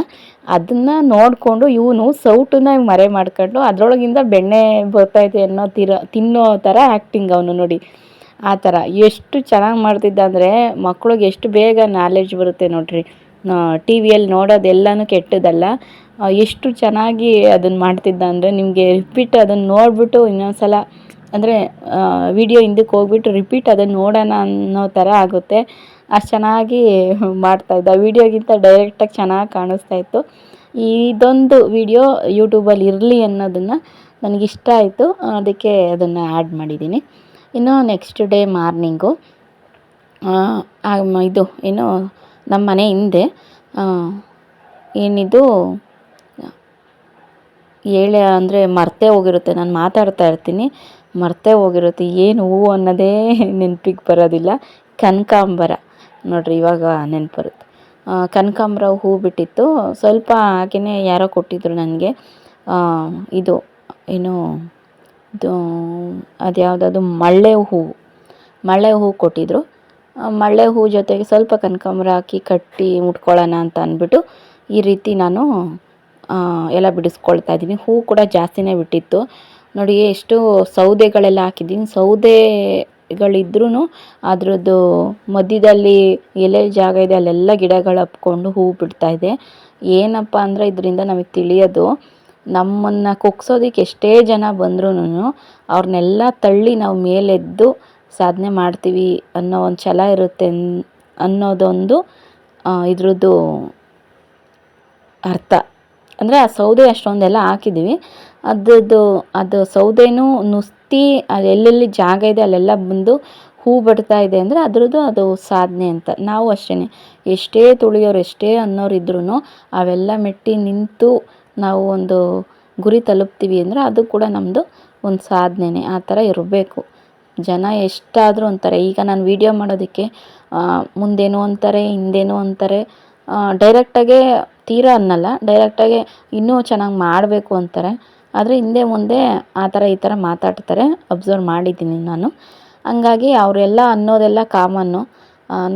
ಅದನ್ನು ನೋಡಿಕೊಂಡು ಇವನು ಸೌಟನ್ನ ಮರೆ ಮಾಡ್ಕೊಂಡು ಅದರೊಳಗಿಂದ ಬೆಣ್ಣೆ ಬರ್ತೈತೆ ಅನ್ನೋ ತಿನ್ನೋ ಥರ ಆ್ಯಕ್ಟಿಂಗ್ ಅವನು ನೋಡಿ. ಆ ಥರ ಎಷ್ಟು ಚೆನ್ನಾಗಿ ಮಾಡ್ತಿದ್ದ ಅಂದರೆ, ಮಕ್ಳಿಗೆ ಎಷ್ಟು ಬೇಗ ನಾಲೆಡ್ಜ್ ಬರುತ್ತೆ ನೋಡ್ರಿ. ಟಿ ವಿಯಲ್ಲಿ ನೋಡೋದೆಲ್ಲನೂ ಕೆಟ್ಟದಲ್ಲ, ಎಷ್ಟು ಚೆನ್ನಾಗಿ ಅದನ್ನು ಮಾಡ್ತಿದ್ದ ಅಂದರೆ ನಿಮಗೆ ರಿಪೀಟ್ ಅದನ್ನು ನೋಡಿಬಿಟ್ಟು ಇನ್ನೊಂದು ಸಲ ಅಂದರೆ ವಿಡಿಯೋ ಹಿಂದಕ್ಕೆ ಹೋಗ್ಬಿಟ್ಟು ರಿಪೀಟ್ ಅದನ್ನು ನೋಡೋಣ ಅನ್ನೋ ಥರ ಆಗುತ್ತೆ. ಅಷ್ಟು ಚೆನ್ನಾಗಿ ಮಾಡ್ತಾಯಿದ್ದ. ವಿಡಿಯೋಗಿಂತ ಡೈರೆಕ್ಟಾಗಿ ಚೆನ್ನಾಗಿ ಕಾಣಿಸ್ತಾಯಿತ್ತು. ಇದೊಂದು ವಿಡಿಯೋ ಯೂಟ್ಯೂಬಲ್ಲಿ ಇರಲಿ ಅನ್ನೋದನ್ನು ನನಗಿಷ್ಟ ಆಯಿತು, ಅದಕ್ಕೆ ಅದನ್ನು ಆ್ಯಡ್ ಮಾಡಿದ್ದೀನಿ. ಇನ್ನು ನೆಕ್ಸ್ಟ್ ಡೇ ಮಾರ್ನಿಂಗು ಇದು ಏನು ನಮ್ಮ ಮನೆ ಹಿಂದೆ ಏನಿದು ಅಂದರೆ ಮರ್ತೇ ಹೋಗಿರುತ್ತೆ, ನಾನು ಮಾತಾಡ್ತಾ ಇರ್ತೀನಿ ಮರ್ತೇ ಹೋಗಿರುತ್ತೆ, ಏನು ಹೂವು ಅನ್ನೋದೇ ನೆನಪಿಗೆ ಬರೋದಿಲ್ಲ. ಕನಕಾಂಬರ ನೋಡಿರಿ, ಇವಾಗ ನೆನಪು ಬರುತ್ತೆ. ಕನಕಾಂಬರ ಹೂ ಬಿಟ್ಟಿತ್ತು ಸ್ವಲ್ಪ, ಹಾಗೆಯೇ ಯಾರೋ ಕೊಟ್ಟಿದ್ರು ನನಗೆ. ಇದು ಏನು ಅದ್ಯಾವುದದು ಮಳ್ಳೆ ಹೂ ಕೊಟ್ಟಿದ್ರು. ಮಳ್ಳೆ ಹೂ ಜೊತೆಗೆ ಸ್ವಲ್ಪ ಕನಕಾಂಬರ ಹಾಕಿ ಕಟ್ಟಿ ಮುಟ್ಕೊಳ್ಳೋಣ ಅಂತ ಅಂದ್ಬಿಟ್ಟು ಈ ರೀತಿ ನಾನು ಎಲ್ಲ ಬಿಡಿಸ್ಕೊಳ್ತಾ ಇದ್ದೀನಿ. ಹೂ ಕೂಡ ಜಾಸ್ತಿನೇ ಬಿಟ್ಟಿತ್ತು ನೋಡಿ. ಎಷ್ಟು ಸೌದೆಗಳೆಲ್ಲ ಹಾಕಿದ್ದೀನಿ. ಸೌದೆ ಗಿಡಗಳಿದ್ರೂ ಅದರದ್ದು ಮಧ್ಯದಲ್ಲಿ ಎಲ್ಲೆಲ್ಲಿ ಜಾಗ ಇದೆ ಅಲ್ಲೆಲ್ಲ ಗಿಡಗಳು ಹಬ್ಕೊಂಡು ಹೂವು ಬಿಡ್ತಾಯಿದೆ. ಏನಪ್ಪ ಅಂದರೆ ಇದರಿಂದ ನಮಗೆ ತಿಳಿಯೋದು, ನಮ್ಮನ್ನು ಕುಗ್ಸೋದಕ್ಕೆ ಎಷ್ಟೇ ಜನ ಬಂದ್ರೂ ಅವ್ರನ್ನೆಲ್ಲ ತಳ್ಳಿ ನಾವು ಮೇಲೆದ್ದು ಸಾಧನೆ ಮಾಡ್ತೀವಿ ಅನ್ನೋ ಒಂದು ಛಲ ಇರುತ್ತೆ ಅನ್ನೋದೊಂದು ಇದ್ರದ್ದು ಅರ್ಥ. ಅಂದರೆ ಆ ಸೌದೆ ಅಷ್ಟೊಂದೆಲ್ಲ ಹಾಕಿದ್ದೀವಿ, ಅದು ಸೌದೆನೂ ನುಸ್ತಿ ಅದು ಎಲ್ಲೆಲ್ಲಿ ಜಾಗ ಇದೆ ಅಲ್ಲೆಲ್ಲ ಬಂದು ಹೂ ಬಿಡ್ತಾ ಇದೆ ಅಂದರೆ ಅದು ಸಾಧನೆ ಅಂತ. ನಾವು ಅಷ್ಟೇ, ಎಷ್ಟೇ ತುಳಿಯೋರು ಎಷ್ಟೇ ಅನ್ನೋರು ಇದ್ರೂ ಅವೆಲ್ಲ ಮೆಟ್ಟಿ ನಿಂತು ನಾವು ಒಂದು ಗುರಿ ತಲುಪ್ತೀವಿ ಅಂದರೆ ಅದು ಕೂಡ ನಮ್ಮದು ಒಂದು ಸಾಧನೆನೇ. ಆ ಥರ ಇರಬೇಕು. ಜನ ಎಷ್ಟಾದರೂ ಅಂತಾರೆ. ಈಗ ನಾನು ವಿಡಿಯೋ ಮಾಡೋದಕ್ಕೆ ಮುಂದೇನೋ ಅಂತಾರೆ, ಹಿಂದೇನೋ ಅಂತಾರೆ. ಡೈರೆಕ್ಟಾಗೆ ತೀರಾ ಅನ್ನಲ್ಲ, ಡೈರೆಕ್ಟಾಗೆ ಇನ್ನೂ ಚೆನ್ನಾಗಿ ಮಾಡಬೇಕು ಅಂತಾರೆ. ಆದರೆ ಹಿಂದೆ ಮುಂದೆ ಆ ಥರ ಈ ಥರ ಮಾತಾಡ್ತಾರೆ, ಅಬ್ಸರ್ವ್ ಮಾಡಿದ್ದೀನಿ ನಾನು. ಹಂಗಾಗಿ ಅವರೆಲ್ಲ ಅನ್ನೋದೆಲ್ಲ ಕಾಮನ್ನು,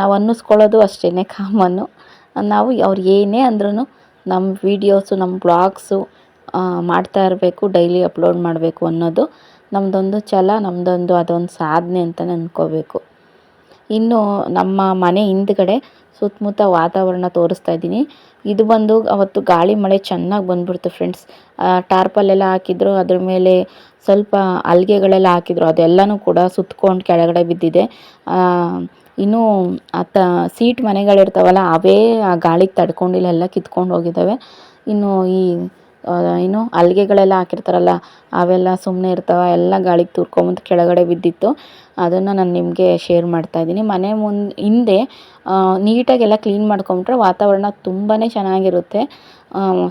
ನಾವು ಅನ್ನಿಸ್ಕೊಳ್ಳೋದು ಅಷ್ಟೇ ಕಾಮನ್ನು. ನಾವು ಅವ್ರು ಏನೇ ಅಂದ್ರೂ ನಮ್ಮ ವೀಡಿಯೋಸು ನಮ್ಮ ಬ್ಲಾಗ್ಸು ಮಾಡ್ತಾ ಇರಬೇಕು, ಡೈಲಿ ಅಪ್ಲೋಡ್ ಮಾಡಬೇಕು ಅನ್ನೋದು ನಮ್ಮದೊಂದು ಛಲ, ನಮ್ಮದೊಂದು ಅದೊಂದು ಸಾಧನೆ ಅಂತಲೇ ಅಂದ್ಕೋಬೇಕು. ಇನ್ನು ನಮ್ಮ ಮನೆ ಹಿಂದ್ಗಡೆ ಸುತ್ತಮುತ್ತ ವಾತಾವರಣ ತೋರಿಸ್ತಾ ಇದ್ದೀನಿ. ಇದು ಬಂದು ಅವತ್ತು ಗಾಳಿ ಮಳೆ ಚೆನ್ನಾಗಿ ಬಂದ್ಬಿಡ್ತು ಫ್ರೆಂಡ್ಸ್. ಟಾರ್ಪಲ್ಲೆಲ್ಲ ಹಾಕಿದ್ರು, ಅದ್ರ ಮೇಲೆ ಸ್ವಲ್ಪ ಅಲ್ಗೆಗಳೆಲ್ಲ ಹಾಕಿದ್ರು, ಅದೆಲ್ಲನೂ ಕೂಡ ಸುತ್ಕೊಂಡು ಕೆಳಗಡೆ ಬಿದ್ದಿದೆ. ಇನ್ನೂ ಸೀಟ್ ಮನೆಗಳಿರ್ತಾವಲ್ಲ ಅವೇ ಆ ಗಾಳಿಗೆ ತಡ್ಕೊಂಡಿಲ್ಲ, ಎಲ್ಲ ಕಿತ್ಕೊಂಡು ಹೋಗಿದ್ದಾವೆ. ಇನ್ನು ಇನ್ನು ಅಲ್ಗೆಗಳೆಲ್ಲ ಹಾಕಿರ್ತಾರಲ್ಲ ಅವೆಲ್ಲ ಸುಮ್ಮನೆ ಇರ್ತಾವೆ, ಎಲ್ಲ ಗಾಳಿಗೆ ತೂರ್ಕೊಂಬಂದು ಕೆಳಗಡೆ ಬಿದ್ದಿತ್ತು. ಅದನ್ನು ನಾನು ನಿಮಗೆ ಶೇರ್ ಮಾಡ್ತಾಯಿದ್ದೀನಿ. ಮನೆ ಹಿಂದೆ ನೀಟಾಗೆಲ್ಲ ಕ್ಲೀನ್ ಮಾಡ್ಕೊಂಬಿಟ್ರೆ ವಾತಾವರಣ ತುಂಬಾ ಚೆನ್ನಾಗಿರುತ್ತೆ.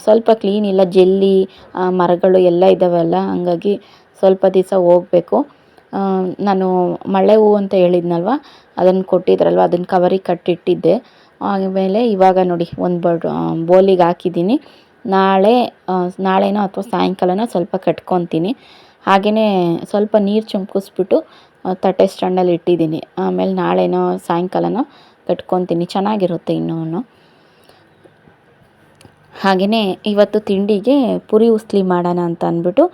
ಸ್ವಲ್ಪ ಕ್ಲೀನ್ ಇಲ್ಲ, ಜಲ್ಲಿ ಮರಗಳು ಎಲ್ಲ ಇದ್ದಾವಲ್ಲ, ಹಂಗಾಗಿ ಸ್ವಲ್ಪ ದಿವಸ ಹೋಗಬೇಕು. ನಾನು ಮಳೆ ಹೂವು ಅಂತ ಹೇಳಿದ್ನಲ್ವ, ಅದನ್ನು ಕೊಟ್ಟಿದ್ರಲ್ವ, ಅದನ್ನು ಕವರಿಗೆ ಕಟ್ಟಿಟ್ಟಿದ್ದೆ. ಆಮೇಲೆ ಇವಾಗ ನೋಡಿ ಒಂದು ಬೋಲಿಗೆ ಹಾಕಿದ್ದೀನಿ. ನಾಳೆನೋ ಅಥವಾ ಸಾಯಂಕಾಲನೋ ಸ್ವಲ್ಪ ಕಟ್ಕೊತೀನಿ. ಹಾಗೆಯೇ ಸ್ವಲ್ಪ ನೀರು ಚಿಮ್ಕಿಸ್ಬಿಟ್ಟು ತಟ್ಟೆ ಸ್ಟ್ಯಾಂಡಲ್ಲಿ ಇಟ್ಟಿದ್ದೀನಿ. ಆಮೇಲೆ ನಾಳೆನೋ ಸಾಯಂಕಾಲನೋ ಕಟ್ಕೊತೀನಿ, ಚೆನ್ನಾಗಿರುತ್ತೆ ಇನ್ನೂ. ಹಾಗೆಯೇ ಇವತ್ತು ತಿಂಡಿಗೆ ಪುರಿ ಉಸ್ಲಿ ಮಾಡೋಣ ಅಂತ ಅಂದ್ಬಿಟ್ಟು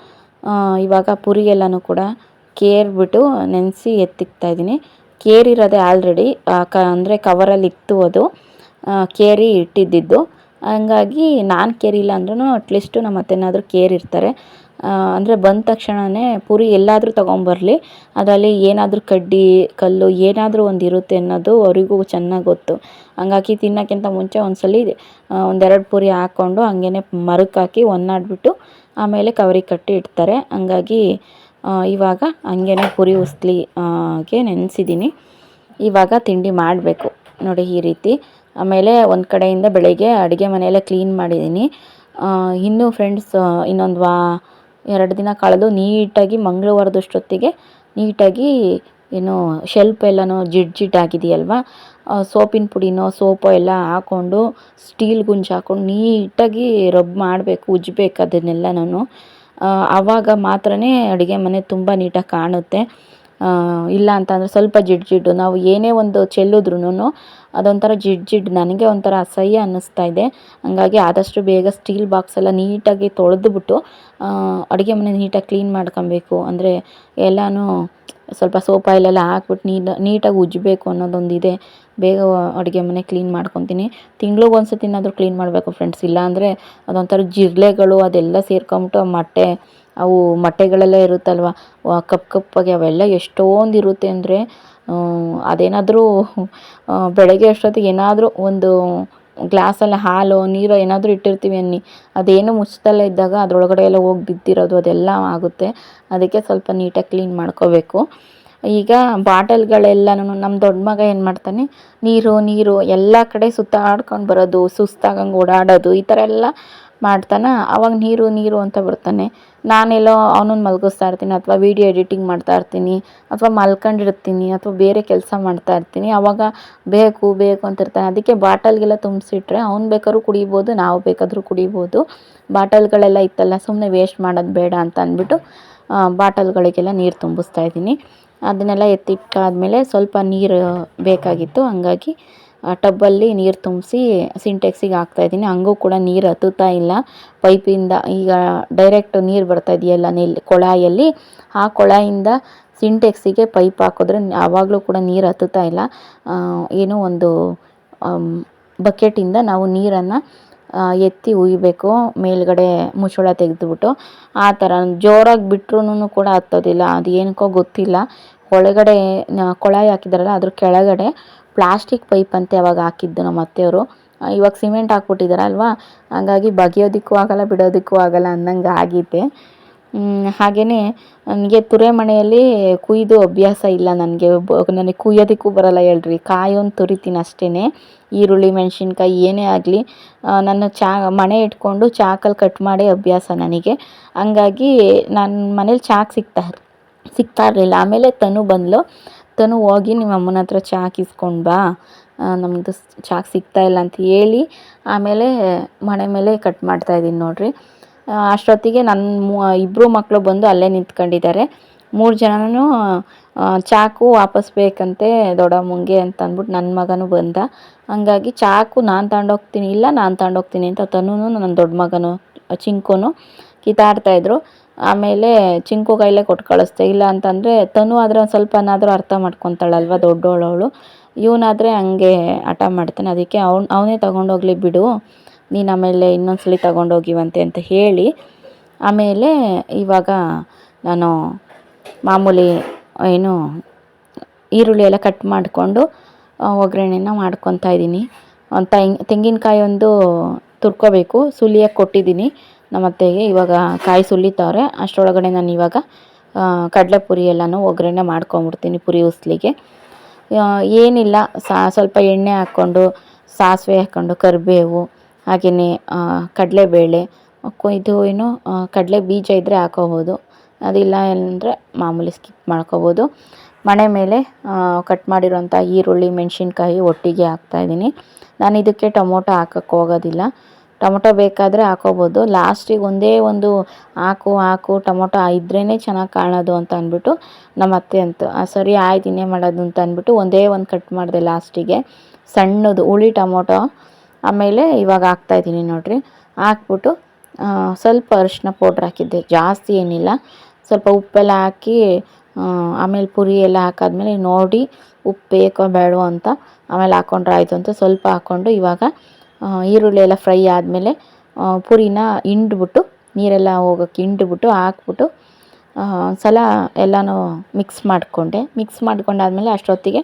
ಇವಾಗ ಪುರಿಗೆಲ್ಲನೂ ಕೂಡ ಕೇರ್ಬಿಟ್ಟು ನೆನೆಸಿ ಎತ್ತಿಕ್ತಾಯಿದ್ದೀನಿ. ಕೇರಿರೋದೆ ಆಲ್ರೆಡಿ ಅಂದರೆ ಕವರಲ್ಲಿ ಇತ್ತು, ಅದು ಕೇರಿ ಇಟ್ಟಿದ್ದಿದ್ದು. ಹಂಗಾಗಿ ನಾನು ಕೇರಿಲ್ಲ ಅಂದ್ರೂ ಅಟ್ಲೀಸ್ಟು ನಮ್ಮ ಅತ್ತೆನಾದರೂ ಕೇರಿರ್ತಾರೆ. ಅಂದರೆ ಬಂದ ತಕ್ಷಣವೇ ಪುರಿ ಎಲ್ಲಾದರೂ ತೊಗೊಂಬರಲಿ, ಅದರಲ್ಲಿ ಏನಾದರೂ ಕಡ್ಡಿ ಕಲ್ಲು ಏನಾದರೂ ಒಂದು ಇರುತ್ತೆ ಅನ್ನೋದು ಅವರಿಗೂ ಚೆನ್ನಾಗಿ ಗೊತ್ತು. ಹಂಗಾಗಿ ತಿನ್ನೋಕ್ಕಿಂತ ಮುಂಚೆ ಒಂದೆರಡು ಪುರಿ ಹಾಕ್ಕೊಂಡು ಹಂಗೇ ಮರಕ್ಕೆ ಹಾಕಿ ಒನ್ನಾಡ್ಬಿಟ್ಟು ಆಮೇಲೆ ಕವರಿಗೆ ಕಟ್ಟಿ ಇಡ್ತಾರೆ. ಹಂಗಾಗಿ ಇವಾಗ ಹಂಗೇ ಪುರಿ ಉಸ್ಲಿಗೆ ನೆನೆಸಿದ್ದೀನಿ. ಇವಾಗ ತಿಂಡಿ ಮಾಡಬೇಕು ನೋಡಿ ಈ ರೀತಿ. ಆಮೇಲೆ ಒಂದು ಕಡೆಯಿಂದ ಬೆಳಗ್ಗೆ ಅಡುಗೆ ಮನೆಯೆಲ್ಲ ಕ್ಲೀನ್ ಮಾಡಿದ್ದೀನಿ. ಇನ್ನೂ ಫ್ರೆಂಡ್ಸ್ ಇನ್ನೊಂದು 2 ದಿನ ಕಳೆದು ನೀಟಾಗಿ ಮಂಗಳವಾರದಷ್ಟೊತ್ತಿಗೆ ನೀಟಾಗಿ ಶೆಲ್ಪ್ ಎಲ್ಲನೂ ಜಿಡ್ಡಾಗಿದೆಯಲ್ವ, ಸೋಪಿನ ಪುಡಿನೋ ಸೋಪೋ ಎಲ್ಲ ಹಾಕ್ಕೊಂಡು ಸ್ಟೀಲ್ ಗುಂಜು ಹಾಕ್ಕೊಂಡು ನೀಟಾಗಿ ರಬ್ ಮಾಡಬೇಕು, ಉಜ್ಜಬೇಕು ಅದನ್ನೆಲ್ಲನೂ. ಆವಾಗ ಮಾತ್ರನೇ ಅಡುಗೆ ಮನೆ ತುಂಬ ನೀಟಾಗಿ ಕಾಣುತ್ತೆ. ಇಲ್ಲ ಅಂತಂದರೆ ಸ್ವಲ್ಪ ಜಿಡ್ಡು ನಾವು ಏನೇ ಒಂದು ಚೆಲ್ಲಿದ್ರೂ ಅದೊಂಥರ ಜಿಡ್ಡು ನನಗೆ ಒಂಥರ ಅಸಹ್ಯ ಅನ್ನಿಸ್ತಾ ಇದೆ. ಹಂಗಾಗಿ ಆದಷ್ಟು ಬೇಗ ಸ್ಟೀಲ್ ಬಾಕ್ಸ್ ಎಲ್ಲ ನೀಟಾಗಿ ತೊಳೆದ್ಬಿಟ್ಟು ಅಡುಗೆ ಮನೆ ನೀಟಾಗಿ ಕ್ಲೀನ್ ಮಾಡ್ಕೊಬೇಕು. ಅಂದರೆ ಎಲ್ಲನೂ ಸ್ವಲ್ಪ ಸೋಪ್ ಆಯಿಲೆಲ್ಲ ಹಾಕ್ಬಿಟ್ಟು ನೀಟಾಗಿ ಉಜ್ಜಬೇಕು ಅನ್ನೋದೊಂದಿದೆ. ಬೇಗ ಅಡುಗೆ ಮನೆ ಕ್ಲೀನ್ ಮಾಡ್ಕೊತೀನಿ. ತಿಂಗ್ಳಿಗೆ ಒಂದು ಸತಿನಾದರೂ ಕ್ಲೀನ್ ಮಾಡಬೇಕು ಫ್ರೆಂಡ್ಸ್. ಇಲ್ಲಾಂದರೆ ಅದೊಂಥರ ಜಿರಳೆಗಳು ಅದೆಲ್ಲ ಸೇರ್ಕೊಂಬಿಟ್ಟು ಮೊಟ್ಟೆಗಳೆಲ್ಲ ಇರುತ್ತಲ್ವ ಕಪ್ಪಾಗಿ, ಅವೆಲ್ಲ ಎಷ್ಟೊಂದು ಇರುತ್ತೆ ಅಂದರೆ ಅದೇನಾದರೂ ಬೆಳಗ್ಗೆ ಅಷ್ಟೊತ್ತಿಗೆ ಏನಾದರೂ ಒಂದು ಗ್ಲಾಸಲ್ಲಿ ಹಾಲು ನೀರು ಏನಾದರೂ ಇಟ್ಟಿರ್ತೀವಿ ಅನ್ನಿ, ಅದೇನು ಮುಚ್ಚದಲ್ಲೇ ಇದ್ದಾಗ ಅದರೊಳಗಡೆ ಎಲ್ಲ ಹೋಗಿ ಬಿದ್ದಿರೋದು ಅದೆಲ್ಲ ಆಗುತ್ತೆ. ಅದಕ್ಕೆ ಸ್ವಲ್ಪ ನೀಟಾಗಿ ಕ್ಲೀನ್ ಮಾಡ್ಕೋಬೇಕು. ಈಗ ಬಾಟಲ್ಗಳೆಲ್ಲನೂ ನಮ್ಮ ದೊಡ್ಡ ಮಗ ಏನು ಮಾಡ್ತಾನೆ, ನೀರು ಎಲ್ಲ ಕಡೆ ಸುತ್ತಾಡ್ಕೊಂಡು ಬರೋದು, ಸುಸ್ತಾಗಂಗೆ ಓಡಾಡೋದು, ಈ ಥರ ಎಲ್ಲ ಮಾಡ್ತಾನೆ. ಅವಾಗ ನೀರು ಅಂತ ಬರ್ತಾನೆ. ನಾನೆಲ್ಲೋ ಅವನನ್ನು ಮಲಗಿಸ್ತಾ ಇರ್ತೀನಿ, ಅಥವಾ ವೀಡಿಯೋ ಎಡಿಟಿಂಗ್ ಮಾಡ್ತಾ ಇರ್ತೀನಿ, ಅಥವಾ ಮಲ್ಕೊಂಡಿರ್ತೀನಿ, ಅಥವಾ ಬೇರೆ ಕೆಲಸ ಮಾಡ್ತಾ ಇರ್ತೀನಿ. ಆವಾಗ ಬೇಕು ಅಂತಿರ್ತಾನೆ. ಅದಕ್ಕೆ ಬಾಟಲ್ಗೆಲ್ಲ ತುಂಬಿಸಿಟ್ರೆ ಅವ್ನು ಬೇಕಾದ್ರೂ ಕುಡಿಬೋದು, ನಾವು ಬೇಕಾದರೂ ಕುಡಿಬೋದು. ಬಾಟಲ್ಗಳೆಲ್ಲ ಇತ್ತಲ್ಲ, ಸುಮ್ಮನೆ ವೇಸ್ಟ್ ಮಾಡೋದು ಬೇಡ ಅಂತ ಅಂದ್ಬಿಟ್ಟು ಬಾಟಲ್ಗಳಿಗೆಲ್ಲ ನೀರು ತುಂಬಿಸ್ತಾ ಇದ್ದೀನಿ. ಅದನ್ನೆಲ್ಲ ಎತ್ತಿಟ್ಟಾದ್ಮೇಲೆ ಸ್ವಲ್ಪ ನೀರು ಬೇಕಾಗಿತ್ತು, ಹಂಗಾಗಿ ಟಬ್ಬಲ್ಲಿ ನೀರು ತುಂಬಿಸಿ ಸಿಂಟೆಕ್ಸಿಗೆ ಹಾಕ್ತಾಯಿದ್ದೀನಿ. ಹಂಗೂ ಕೂಡ ನೀರು ಹತ್ತುತ್ತಾ ಇಲ್ಲ ಪೈಪಿಂದ. ಈಗ ಡೈರೆಕ್ಟ್ ನೀರು ಬರ್ತಾ ಇದೆಯಲ್ಲ ಕೊಳಾಯಲ್ಲಿ, ಆ ಕೊಳಾಯಿಂದ ಸಿಂಟೆಕ್ಸಿಗೆ ಪೈಪ್ ಹಾಕಿದ್ರೆ ಆವಾಗಲೂ ಕೂಡ ನೀರು ಹತ್ತುತ್ತಾ ಇಲ್ಲ. ಏನೋ ಒಂದು ಬಕೆಟಿಂದ ನಾವು ನೀರನ್ನು ಎತ್ತಿ ಉಯ್ಬೇಕು ಮೇಲ್ಗಡೆ ಮುಚ್ಚಳ ತೆಗೆದುಬಿಟ್ಟು. ಆ ಥರ ಜೋರಾಗಿ ಬಿಟ್ರೂ ಕೂಡ ಹತ್ತೋದಿಲ್ಲ. ಅದು ಏನಕ್ಕೋ ಗೊತ್ತಿಲ್ಲ. ಒಳಗಡೆ ಕೊಳಾಯಿ ಹಾಕಿದಾರಲ್ಲ ಅದ್ರ ಕೆಳಗಡೆ ಪ್ಲಾಸ್ಟಿಕ್ ಪೈಪ್ ಅಂತೆ ಅವಾಗ ಹಾಕಿದ್ದು ನಮ್ಮ ಅತ್ತೆಯವರು. ಇವಾಗ ಸಿಮೆಂಟ್ ಹಾಕ್ಬಿಟ್ಟಿದ್ದಾರೆ ಅಲ್ವಾ, ಹಂಗಾಗಿ ಬಗೆಯೋದಕ್ಕೂ ಆಗಲ್ಲ ಬಿಡೋದಕ್ಕೂ ಆಗಲ್ಲ ಅನ್ನಂಗೆ ಆಗಿದೆ. ಹಾಗೆಯೇ ನನಗೆ ತುರೆ ಮಣೆಯಲ್ಲಿ ಕುಯ್ದು ಅಭ್ಯಾಸ ಇಲ್ಲ. ನನಗೆ ಕುಯ್ಯೋದಕ್ಕೂ ಬರಲ್ಲ ಹೇಳ್ರಿ. ಕಾಯೊಂದು ತುರಿತೀನಿ ಅಷ್ಟೇ. ಈರುಳ್ಳಿ ಮೆಣಸಿನ್ಕಾಯಿ ಏನೇ ಆಗಲಿ ನನ್ನ ಮಣೆ ಇಟ್ಕೊಂಡು ಚಾಕಲ್ಲಿ ಕಟ್ ಮಾಡಿ ಅಭ್ಯಾಸ ನನಗೆ. ಹಂಗಾಗಿ ನನ್ನ ಮನೇಲಿ ಚಾಕು ಸಿಗ್ತಾ ಇರಲಿಲ್ಲ. ಆಮೇಲೆ ತನು ಹೋಗಿ ನಿಮ್ಮ ಅಮ್ಮನ ಹತ್ರ ಚಾಕು ಇಸ್ಕೊಂಡು ಬಾ, ನಮ್ಮದು ಚಾಕು ಸಿಗ್ತಾಯಿಲ್ಲ ಅಂತ ಹೇಳಿ ಆಮೇಲೆ ಮಣೆ ಮೇಲೆ ಕಟ್ ಮಾಡ್ತಾಯಿದ್ದೀನಿ ನೋಡಿರಿ. ಅಷ್ಟೊತ್ತಿಗೆ ನನ್ನ ಇಬ್ಬರು ಮಕ್ಕಳು ಬಂದು ಅಲ್ಲೇ ನಿಂತ್ಕೊಂಡಿದ್ದಾರೆ. 3 ಜನನೂ ಚಾಕು ವಾಪಸ್ ಬೇಕಂತೆ ದೊಡ್ಡಮ್ಮಂಗೆ ಅಂತ ಅಂದ್ಬಿಟ್ಟು ನನ್ನ ಮಗನೂ ಬಂದ. ಹಂಗಾಗಿ ಚಾಕು ನಾನು ತಗೊಂಡೋಗ್ತೀನಿ ಅಂತ ತನೂ ನನ್ನ ದೊಡ್ಡ ಮಗನು ಚಿಂಕುನು ಕಿತ್ತಾಡ್ತಾಯಿದ್ರು. ಆಮೇಲೆ ಚಿಂಕು ಕೈಲೇ ಕೊಟ್ಟು ಕಳಿಸ್ದೆ. ಇಲ್ಲ ಅಂತಂದರೆ ತನು ಆದರೆ ಒಂದು ಸ್ವಲ್ಪನಾದರೂ ಅರ್ಥ ಮಾಡ್ಕೊತಾಳಲ್ವ, ದೊಡ್ಡವಳವಳು. ಇವನಾದರೆ ಹಂಗೆ ಹಠ ಮಾಡ್ತಾನೆ. ಅದಕ್ಕೆ ಅವನೇ ತಗೊಂಡೋಗ್ಲಿ ಬಿಡು, ನೀನು ಆಮೇಲೆ ಇನ್ನೊಂದ್ಸಲಿ ತಗೊಂಡೋಗಿವಂತೆ ಅಂತ ಹೇಳಿ ಆಮೇಲೆ ಇವಾಗ ನಾನು ಮಾಮೂಲಿ ಈರುಳ್ಳಿ ಎಲ್ಲ ಕಟ್ ಮಾಡಿಕೊಂಡು ಒಗ್ಗರಣೆನ ಮಾಡ್ಕೊತಾ ಇದ್ದೀನಿ. ತೆಂಗಿನಕಾಯಿ ಒಂದು ತುರ್ಕೋಬೇಕು, ಸುಲಿಯೋಕ್ಕೆ ಕೊಟ್ಟಿದ್ದೀನಿ ನಮ್ಮ ಅತ್ತೆಗೆ. ಇವಾಗ ಕಾಯಿ ಸುಲಿತಾವ್ರೆ. ಅಷ್ಟರೊಳಗಡೆ ನಾನು ಇವಾಗ ಕಡಲೆಪುರಿ ಎಲ್ಲನೂ ಒಗ್ಗರಣೆ ಮಾಡ್ಕೊಂಬಿಡ್ತೀನಿ ಪುರಿ ಉಸ್ಲಿಗೆ. ಏನಿಲ್ಲ, ಸ್ವಲ್ಪ ಎಣ್ಣೆ ಹಾಕ್ಕೊಂಡು ಸಾಸಿವೆ ಹಾಕ್ಕೊಂಡು ಕರಿಬೇವು, ಹಾಗೆಯೇ ಕಡಲೆಬೇಳೆ ಕಡಲೆ ಬೀಜ ಇದ್ದರೆ ಹಾಕೋಬೋದು, ಅದಿಲ್ಲ ಅಂದರೆ ಮಾಮೂಲಿ ಸ್ಕಿಪ್ ಮಾಡ್ಕೋಬೋದು. ಮಣೆ ಮೇಲೆ ಕಟ್ ಮಾಡಿರೋಂಥ ಈರುಳ್ಳಿ ಮೆಣಸಿನ್ಕಾಯಿ ಒಟ್ಟಿಗೆ ಹಾಕ್ತಾಯಿದ್ದೀನಿ. ನಾನು ಇದಕ್ಕೆ ಟೊಮೊಟೊ ಹಾಕೋಕ್ಕೆ ಹೋಗೋದಿಲ್ಲ. ಟೊಮೊಟೊ ಬೇಕಾದರೆ ಹಾಕೋಬೋದು. ಲಾಸ್ಟಿಗೆ ಒಂದೇ ಒಂದು ಹಾಕು ಟೊಮೊಟೊ ಇದ್ರೇ ಚೆನ್ನಾಗಿ ಕಾಣೋದು ಅಂತ ಅಂದ್ಬಿಟ್ಟು ನಮ್ಮ ಅತ್ತೆ ಅಂತು. ಸರಿ ಆಯ್ತು ಇನ್ನೇ ಮಾಡೋದು ಅಂತ ಅಂದ್ಬಿಟ್ಟು ಒಂದೇ ಒಂದು ಕಟ್ ಮಾಡಿದೆ ಲಾಸ್ಟಿಗೆ, ಸಣ್ಣದು ಹುಳಿ ಟೊಮೊಟೊ. ಆಮೇಲೆ ಇವಾಗ ಹಾಕ್ತಾಯಿದ್ದೀನಿ ನೋಡಿರಿ. ಹಾಕ್ಬಿಟ್ಟು ಸ್ವಲ್ಪ ಅರಿಶಿನ ಪೌಡ್ರ್ ಹಾಕಿದ್ದೆ, ಜಾಸ್ತಿ ಏನಿಲ್ಲ. ಸ್ವಲ್ಪ ಉಪ್ಪೆಲ್ಲ ಹಾಕಿ ಆಮೇಲೆ ಪುರಿ ಎಲ್ಲ ಹಾಕಾದ್ಮೇಲೆ ನೋಡಿ ಉಪ್ಪು ಬೇಕೋ ಬೇಡವೋ ಅಂತ ಆಮೇಲೆ ಹಾಕ್ಕೊಂಡ್ರೆ ಆಯಿತು ಅಂತ ಸ್ವಲ್ಪ ಹಾಕ್ಕೊಂಡು ಇವಾಗ ಈರುಳ್ಳಿ ಎಲ್ಲ ಫ್ರೈ ಆದಮೇಲೆ ಪುರಿನ ನೀರೆಲ್ಲ ಹೋಗೋಕ್ಕೆ ಹಿಂಡ್ಬಿಟ್ಟು ಹಾಕ್ಬಿಟ್ಟು ಸಲ ಎಲ್ಲನೂ ಮಿಕ್ಸ್ ಮಾಡ್ಕೊಂಡಾದ್ಮೇಲೆ ಅಷ್ಟೊತ್ತಿಗೆ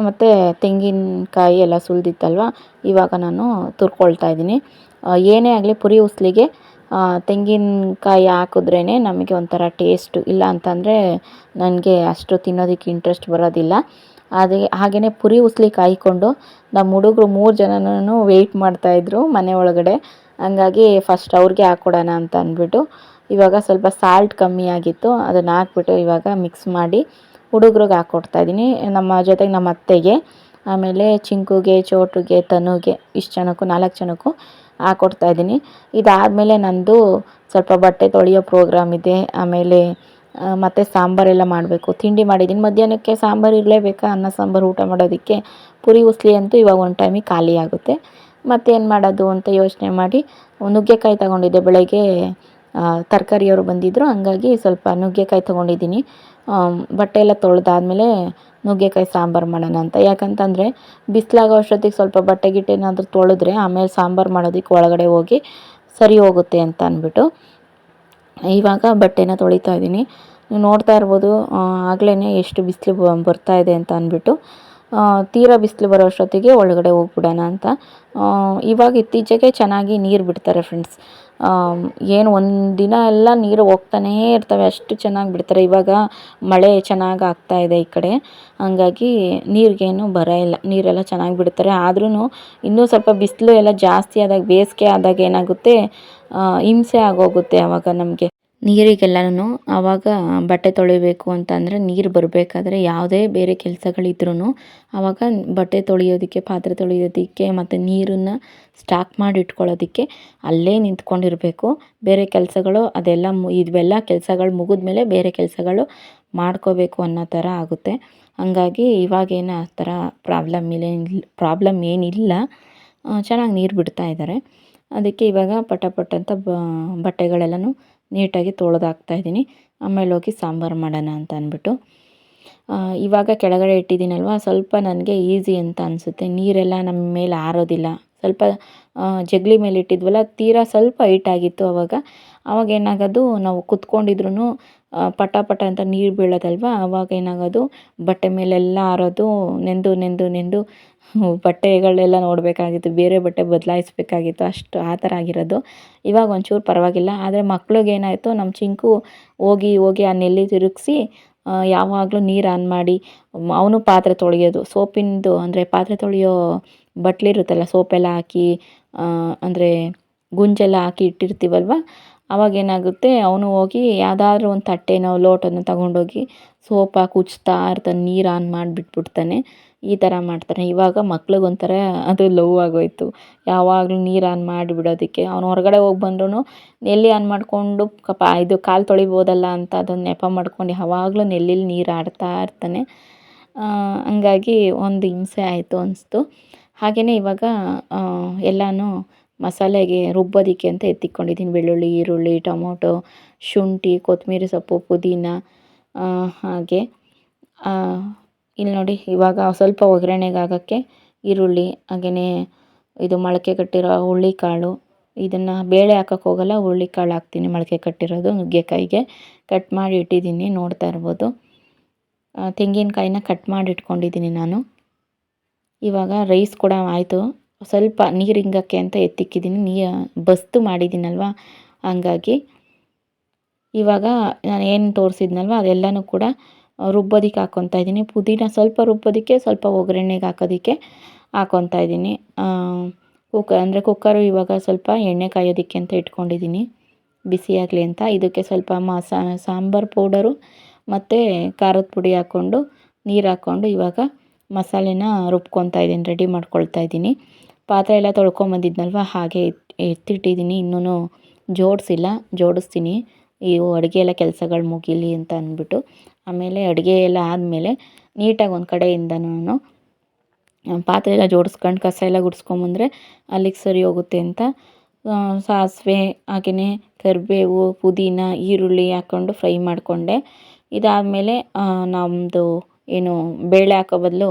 ಮತ್ತು ತೆಂಗಿನಕಾಯಿ ಎಲ್ಲ ಸುಲಿದಿತ್ತಲ್ವ, ಇವಾಗ ನಾನು ತುರ್ಕೊಳ್ತಾ ಇದ್ದೀನಿ. ಏನೇ ಆಗಲಿ ಪುರಿ ಉಸ್ಲಿಗೆ ತೆಂಗಿನಕಾಯಿ ಹಾಕಿದ್ರೇ ನಮಗೆ ಒಂಥರ ಟೇಸ್ಟು. ಇಲ್ಲ ಅಂತಂದರೆ ನನಗೆ ಅಷ್ಟು ತಿನ್ನೋದಕ್ಕೆ ಇಂಟ್ರೆಸ್ಟ್ ಬರೋದಿಲ್ಲ. ಹಾಗೆಯೇ ಪುರಿ ಉಸ್ಲಿ ಕಾಯ್ಕೊಂಡು ನಮ್ಮ ಹುಡುಗರು 3 ಜನನೂ ವೆಯ್ಟ್ ಮಾಡ್ತಾಯಿದ್ರು ಮನೆ ಒಳಗಡೆ. ಹಂಗಾಗಿ ಫಸ್ಟ್ ಅವ್ರಿಗೆ ಹಾಕ್ಕೊಡೋಣ ಅಂತ ಅಂದ್ಬಿಟ್ಟು ಇವಾಗ ಸ್ವಲ್ಪ ಸಾಲ್ಟ್ ಕಮ್ಮಿ ಆಗಿತ್ತು, ಅದನ್ನು ಹಾಕ್ಬಿಟ್ಟು ಇವಾಗ ಮಿಕ್ಸ್ ಮಾಡಿ ಹುಡುಗ್ರಿಗೆ ಹಾಕ್ಕೊಡ್ತಾಯಿದ್ದೀನಿ. ನಮ್ಮ ಜೊತೆಗೆ ನಮ್ಮ ಅತ್ತೆಗೆ, ಆಮೇಲೆ ಚಿಂಕುಗೆ, ಚೋಟುಗೆ, ತನುಗೆ, ಇಷ್ಟು ಜನಕ್ಕೂ 4 ಜನಕ್ಕೂ ಹಾಕ್ಕೊಡ್ತಾಯಿದ್ದೀನಿ. ಇದಾದಮೇಲೆ ನಂದು ಸ್ವಲ್ಪ ಬಟ್ಟೆ ತೊಳೆಯೋ ಪ್ರೋಗ್ರಾಮ್ ಇದೆ. ಆಮೇಲೆ ಮತ್ತು ಸಾಂಬಾರೆಲ್ಲ ಮಾಡಬೇಕು. ತಿಂಡಿ ಮಾಡಿದ್ದೀನಿ, ಮಧ್ಯಾಹ್ನಕ್ಕೆ ಸಾಂಬಾರು ಇರಲೇಬೇಕಾ, ಅನ್ನ ಸಾಂಬಾರು ಊಟ ಮಾಡೋದಕ್ಕೆ. ಪುರಿ ಉಸ್ಲಿ ಅಂತೂ ಇವಾಗ ಒಂದು ಟೈಮಿಗೆ ಖಾಲಿ ಆಗುತ್ತೆ. ಮತ್ತೇನು ಮಾಡೋದು ಅಂತ ಯೋಚನೆ ಮಾಡಿ ನುಗ್ಗೆಕಾಯಿ ತಗೊಂಡಿದ್ದೆ. ಬೆಳಗ್ಗೆ ತರಕಾರಿಯವರು ಬಂದಿದ್ದರು, ಹಂಗಾಗಿ ಸ್ವಲ್ಪ ನುಗ್ಗೆಕಾಯಿ ತೊಗೊಂಡಿದ್ದೀನಿ. ಬಟ್ಟೆ ಎಲ್ಲ ತೊಳೆದಾದ್ಮೇಲೆ ನುಗ್ಗೆಕಾಯಿ ಸಾಂಬಾರು ಮಾಡೋಣ ಅಂತ. ಯಾಕಂತಂದರೆ ಬಿಸಿಲಾಗೋ ಅಷ್ಟೊತ್ತಿಗೆ ಸ್ವಲ್ಪ ಬಟ್ಟೆ ಗಿಟ್ಟೆ ಏನಾದರೂ ತೊಳೆದ್ರೆ ಆಮೇಲೆ ಸಾಂಬಾರು ಮಾಡೋದಕ್ಕೆ ಒಳಗಡೆ ಹೋಗಿ ಸರಿ ಹೋಗುತ್ತೆ ಅಂತ ಅಂದ್ಬಿಟ್ಟು ಇವಾಗ ಬಟ್ಟೆನ ತೊಳಿತಾ ಇದ್ದೀನಿ. ನೀವು ನೋಡ್ತಾ ಇರ್ಬೋದು ಆಗಲೇ ಎಷ್ಟು ಬಿಸಿಲು ಬರ್ತಾ ಇದೆ ಅಂತ ಅಂದ್ಬಿಟ್ಟು. ತೀರಾ ಬಿಸಿಲು ಬರೋ ಅಷ್ಟೊತ್ತಿಗೆ ಒಳಗಡೆ ಹೋಗ್ಬಿಡೋಣ ಅಂತ. ಇವಾಗ ಇತ್ತೀಚೆಗೆ ಚೆನ್ನಾಗಿ ನೀರು ಬಿಡ್ತಾರೆ ಫ್ರೆಂಡ್ಸ್. ಏನು ಒಂದು ದಿನ ಎಲ್ಲ ನೀರು ಹೋಗ್ತಾನೇ ಇರ್ತವೆ, ಅಷ್ಟು ಚೆನ್ನಾಗಿ ಬಿಡ್ತಾರೆ. ಇವಾಗ ಮಳೆ ಚೆನ್ನಾಗಿ ಆಗ್ತಾ ಇದೆ ಈ ಕಡೆ, ಹಂಗಾಗಿ ನೀರಿಗೇನು ಬರ ಇಲ್ಲ, ನೀರೆಲ್ಲ ಚೆನ್ನಾಗಿ ಬಿಡ್ತಾರೆ. ಆದ್ರೂ ಇನ್ನೂ ಸ್ವಲ್ಪ ಬಿಸಿಲು ಎಲ್ಲ ಜಾಸ್ತಿ ಆದಾಗ, ಬೇಸಿಗೆ ಆದಾಗ ಏನಾಗುತ್ತೆ, ಹಿಂಸೆ ಆಗೋಗುತ್ತೆ ಆವಾಗ ನಮಗೆ ನೀರಿಗೆಲ್ಲನೂ. ಆವಾಗ ಬಟ್ಟೆ ತೊಳಿಬೇಕು ಅಂತಂದರೆ ನೀರು ಬರಬೇಕಾದ್ರೆ ಯಾವುದೇ ಬೇರೆ ಕೆಲಸಗಳಿದ್ರೂ ಆವಾಗ ಬಟ್ಟೆ ತೊಳೆಯೋದಕ್ಕೆ, ಪಾತ್ರೆ ತೊಳೆಯೋದಕ್ಕೆ ಮತ್ತು ನೀರನ್ನು ಸ್ಟಾಕ್ ಮಾಡಿ ಇಟ್ಕೊಳ್ಳೋದಕ್ಕೆ ಅಲ್ಲೇ ನಿಂತ್ಕೊಂಡಿರಬೇಕು. ಬೇರೆ ಕೆಲಸಗಳು ಇವೆಲ್ಲ ಕೆಲಸಗಳು ಮುಗಿದ್ಮೇಲೆ ಬೇರೆ ಕೆಲಸಗಳು ಮಾಡ್ಕೋಬೇಕು ಅನ್ನೋ ಥರ ಆಗುತ್ತೆ. ಹಾಗಾಗಿ ಇವಾಗೇನು ಆ ಥರ ಪ್ರಾಬ್ಲಮ್ ಏನಿಲ್ಲ. ಚೆನ್ನಾಗಿ ನೀರು ಬಿಡ್ತಾ ಇದ್ದಾರೆ. ಅದಕ್ಕೆ ಇವಾಗ ಪಟ ಪಟ್ ಅಂತ ಬಟ್ಟೆಗಳೆಲ್ಲನೂ ನೀಟಾಗಿ ತೊಳೆದಾಕ್ತಾಯಿದ್ದೀನಿ. ಆಮೇಲೆ ಹೋಗಿ ಸಾಂಬಾರು ಮಾಡೋಣ ಅಂತ ಅಂದ್ಬಿಟ್ಟು ಇವಾಗ ಕೆಳಗಡೆ ಇಟ್ಟಿದ್ದೀನಲ್ವ, ಸ್ವಲ್ಪ ನನಗೆ ಈಸಿ ಅಂತ ಅನಿಸುತ್ತೆ. ನೀರೆಲ್ಲ ನಮ್ಮ ಮೇಲೆ ಆರೋದಿಲ್ಲ. ಸ್ವಲ್ಪ ಜಗಲಿ ಮೇಲೆ ಇಟ್ಟಿದ್ವಲ್ಲ, ತೀರಾ ಸ್ವಲ್ಪ ಹೈಟಾಗಿತ್ತು ಆವಾಗ ಏನಾಗೋದು, ನಾವು ಕುತ್ಕೊಂಡಿದ್ರೂ ಪಟ ಪಟ ಅಂತ ನೀರು ಬೀಳೋದಲ್ವ, ಆವಾಗ ಏನಾಗೋದು ಬಟ್ಟೆ ಮೇಲೆಲ್ಲ ಆರೋದು, ನೆಂದು ನೆಂದು ನೆಂದು ಬಟ್ಟೆಗಳೆಲ್ಲ ನೋಡಬೇಕಾಗಿತ್ತು, ಬೇರೆ ಬಟ್ಟೆ ಬದಲಾಯಿಸ್ಬೇಕಾಗಿತ್ತು, ಅಷ್ಟು ಆ ಥರ ಆಗಿರೋದು. ಇವಾಗ ಒಂಚೂರು ಪರವಾಗಿಲ್ಲ. ಆದರೆ ಮಕ್ಳಿಗೇನಾಯಿತು, ನಮ್ಮ ಚಿಂಕು ಹೋಗಿ ಹೋಗಿ ಆ ನೆಲ್ಲಿ ತಿರುಗಿಸಿ ಯಾವಾಗಲೂ ನೀರು ಆನ್ ಮಾಡಿ ಅವನು ಪಾತ್ರೆ ತೊಳೆಯೋದು, ಸೋಪಿಂದು ಅಂದರೆ ಪಾತ್ರೆ ತೊಳೆಯೋ ಬಟ್ಲಿರುತ್ತಲ್ಲ, ಸೋಪೆಲ್ಲ ಹಾಕಿ ಅಂದರೆ ಗುಂಜೆಲ್ಲ ಹಾಕಿ ಇಟ್ಟಿರ್ತೀವಲ್ವ, ಆವಾಗೇನಾಗುತ್ತೆ ಅವನು ಹೋಗಿ ಯಾವುದಾದ್ರೂ ಒಂದು ತಟ್ಟೆನೋ ಲೋಟನೋ ತಗೊಂಡೋಗಿ ಸೋಪ್ ಹಾಕಿ ಉಜ್ತಾ ಇರ್ತಾನೆ, ನೀರು ಆನ್ ಮಾಡಿಬಿಟ್ಬಿಡ್ತಾನೆ. ಈ ಥರ ಮಾಡ್ತಾನೆ. ಇವಾಗ ಮಕ್ಳಿಗೊಂಥರ ಅದು ಲವ್ ಆಗೋಯ್ತು, ಯಾವಾಗಲೂ ನೀರು ಆನ್ ಮಾಡಿಬಿಡೋದಕ್ಕೆ. ಅವನು ಹೊರಗಡೆ ಹೋಗಿ ಬಂದ್ರೂ ನೆಲ್ಲಿ ಆನ್ ಮಾಡಿಕೊಂಡು ಇದು ಕಾಲು ತೊಳಿಬೋದಲ್ಲ ಅಂತ ಅದೊಂದು ನೆಪ ಮಾಡ್ಕೊಂಡು ಯಾವಾಗಲೂ ನೆಲ್ಲಿಲಿ ನೀರು ಆಡ್ತಾ ಇರ್ತಾನೆ. ಹಂಗಾಗಿ ಒಂದು ಹಿಂಸೆ ಆಯಿತು ಅನಿಸ್ತು. ಹಾಗೆಯೇ ಇವಾಗ ಎಲ್ಲನೂ ಮಸಾಲೆಗೆ ರುಬ್ಬೋದಕ್ಕೆ ಅಂತ ಎತ್ತಿಕೊಂಡಿದ್ದೀನಿ. ಬೆಳ್ಳುಳ್ಳಿ, ಈರುಳ್ಳಿ, ಟೊಮೊಟೊ, ಶುಂಠಿ, ಕೊತ್ತಂಬರಿ ಸೊಪ್ಪು, ಪುದೀನ, ಹಾಗೆ ಇಲ್ಲಿ ನೋಡಿ ಇವಾಗ ಸ್ವಲ್ಪ ಒಗ್ಗರಣೆಗೆ ಆಗೋಕ್ಕೆ ಈರುಳ್ಳಿ, ಹಾಗೆಯೇ ಇದು ಮೊಳಕೆ ಕಟ್ಟಿರೋ ಹುರುಳಿಕಾಳು, ಇದನ್ನು ಬೇಳೆ ಹಾಕೋಕ್ಕೆ ಹೋಗಲ್ಲ, ಹುರುಳಿಕಾಳು ಹಾಕ್ತೀನಿ, ಮೊಳಕೆ ಕಟ್ಟಿರೋದು. ನುಗ್ಗೆಕಾಯಿಗೆ ಕಟ್ ಮಾಡಿ ಇಟ್ಟಿದ್ದೀನಿ, ನೋಡ್ತಾ ಇರ್ಬೋದು. ತೆಂಗಿನಕಾಯಿನ ಕಟ್ ಮಾಡಿ ಇಟ್ಕೊಂಡಿದ್ದೀನಿ ನಾನು. ಇವಾಗ ರೈಸ್ ಕೂಡ ಆಯಿತು. ಸ್ವಲ್ಪ ನೀರು ಹಿಂಗಕ್ಕೆ ಅಂತ ಎತ್ತಿಕ್ಕಿದ್ದೀನಿ, ಬಸ್ತು ಮಾಡಿದ್ದೀನಲ್ವ, ಹಂಗಾಗಿ ಇವಾಗ ನಾನು ಏನು ತೋರಿಸಿದ್ನಲ್ವ ಅದೆಲ್ಲನೂ ಕೂಡ ರುಬ್ಬೋದಕ್ಕೆ ಹಾಕ್ಕೊತಾ ಇದ್ದೀನಿ. ಪುದೀನ ಸ್ವಲ್ಪ ರುಬ್ಬೋದಕ್ಕೆ, ಸ್ವಲ್ಪ ಒಗ್ಗರಣೆಗೆ ಹಾಕೋದಕ್ಕೆ ಹಾಕ್ಕೊತಾ ಇದ್ದೀನಿ. ಕುಕ್ಕರು ಇವಾಗ ಸ್ವಲ್ಪ ಎಣ್ಣೆ ಕಾಯೋದಕ್ಕೆ ಅಂತ ಇಟ್ಕೊಂಡಿದ್ದೀನಿ, ಬಿಸಿಯಾಗಲಿ ಅಂತ. ಇದಕ್ಕೆ ಸ್ವಲ್ಪ ಸಾಂಬಾರು ಪೌಡರು ಮತ್ತು ಖಾರದ ಪುಡಿ ಹಾಕ್ಕೊಂಡು ನೀರು ಹಾಕ್ಕೊಂಡು ಇವಾಗ ಮಸಾಲೆನ ರುಬ್ಕೊತಾ ಇದ್ದೀನಿ, ರೆಡಿ ಮಾಡ್ಕೊಳ್ತಾ ಇದ್ದೀನಿ. ಪಾತ್ರೆ ಎಲ್ಲ ತೊಳ್ಕೊಂಬಂದಿದ್ನಲ್ವ, ಹಾಗೆ ಎತ್ತಿಟ್ಟಿದ್ದೀನಿ, ಇನ್ನೂ ಜೋಡಿಸ್ತೀನಿ. ಇವು ಅಡುಗೆ ಎಲ್ಲ ಕೆಲಸಗಳು ಮುಗೀಲಿ ಅಂತ ಅಂದ್ಬಿಟ್ಟು. ಆಮೇಲೆ ಅಡುಗೆ ಎಲ್ಲ ಆದಮೇಲೆ ನೀಟಾಗಿ ಒಂದು ಕಡೆಯಿಂದನೂ ಪಾತ್ರೆ ಎಲ್ಲ ಜೋಡಿಸ್ಕೊಂಡು ಕಸ ಎಲ್ಲ ಗುಡಿಸ್ಕೊಂಬಂದ್ರೆ ಅಲ್ಲಿಗೆ ಸರಿ ಹೋಗುತ್ತೆ ಅಂತ ಸಾಸಿವೆ, ಹಾಗೆಯೇ ಕರಿಬೇವು, ಪುದೀನ, ಈರುಳ್ಳಿ ಹಾಕ್ಕೊಂಡು ಫ್ರೈ ಮಾಡಿಕೊಂಡೆ. ಇದಾದಮೇಲೆ ನಮ್ಮದು ಏನು ಬೇಳೆ ಹಾಕೋ ಬದಲು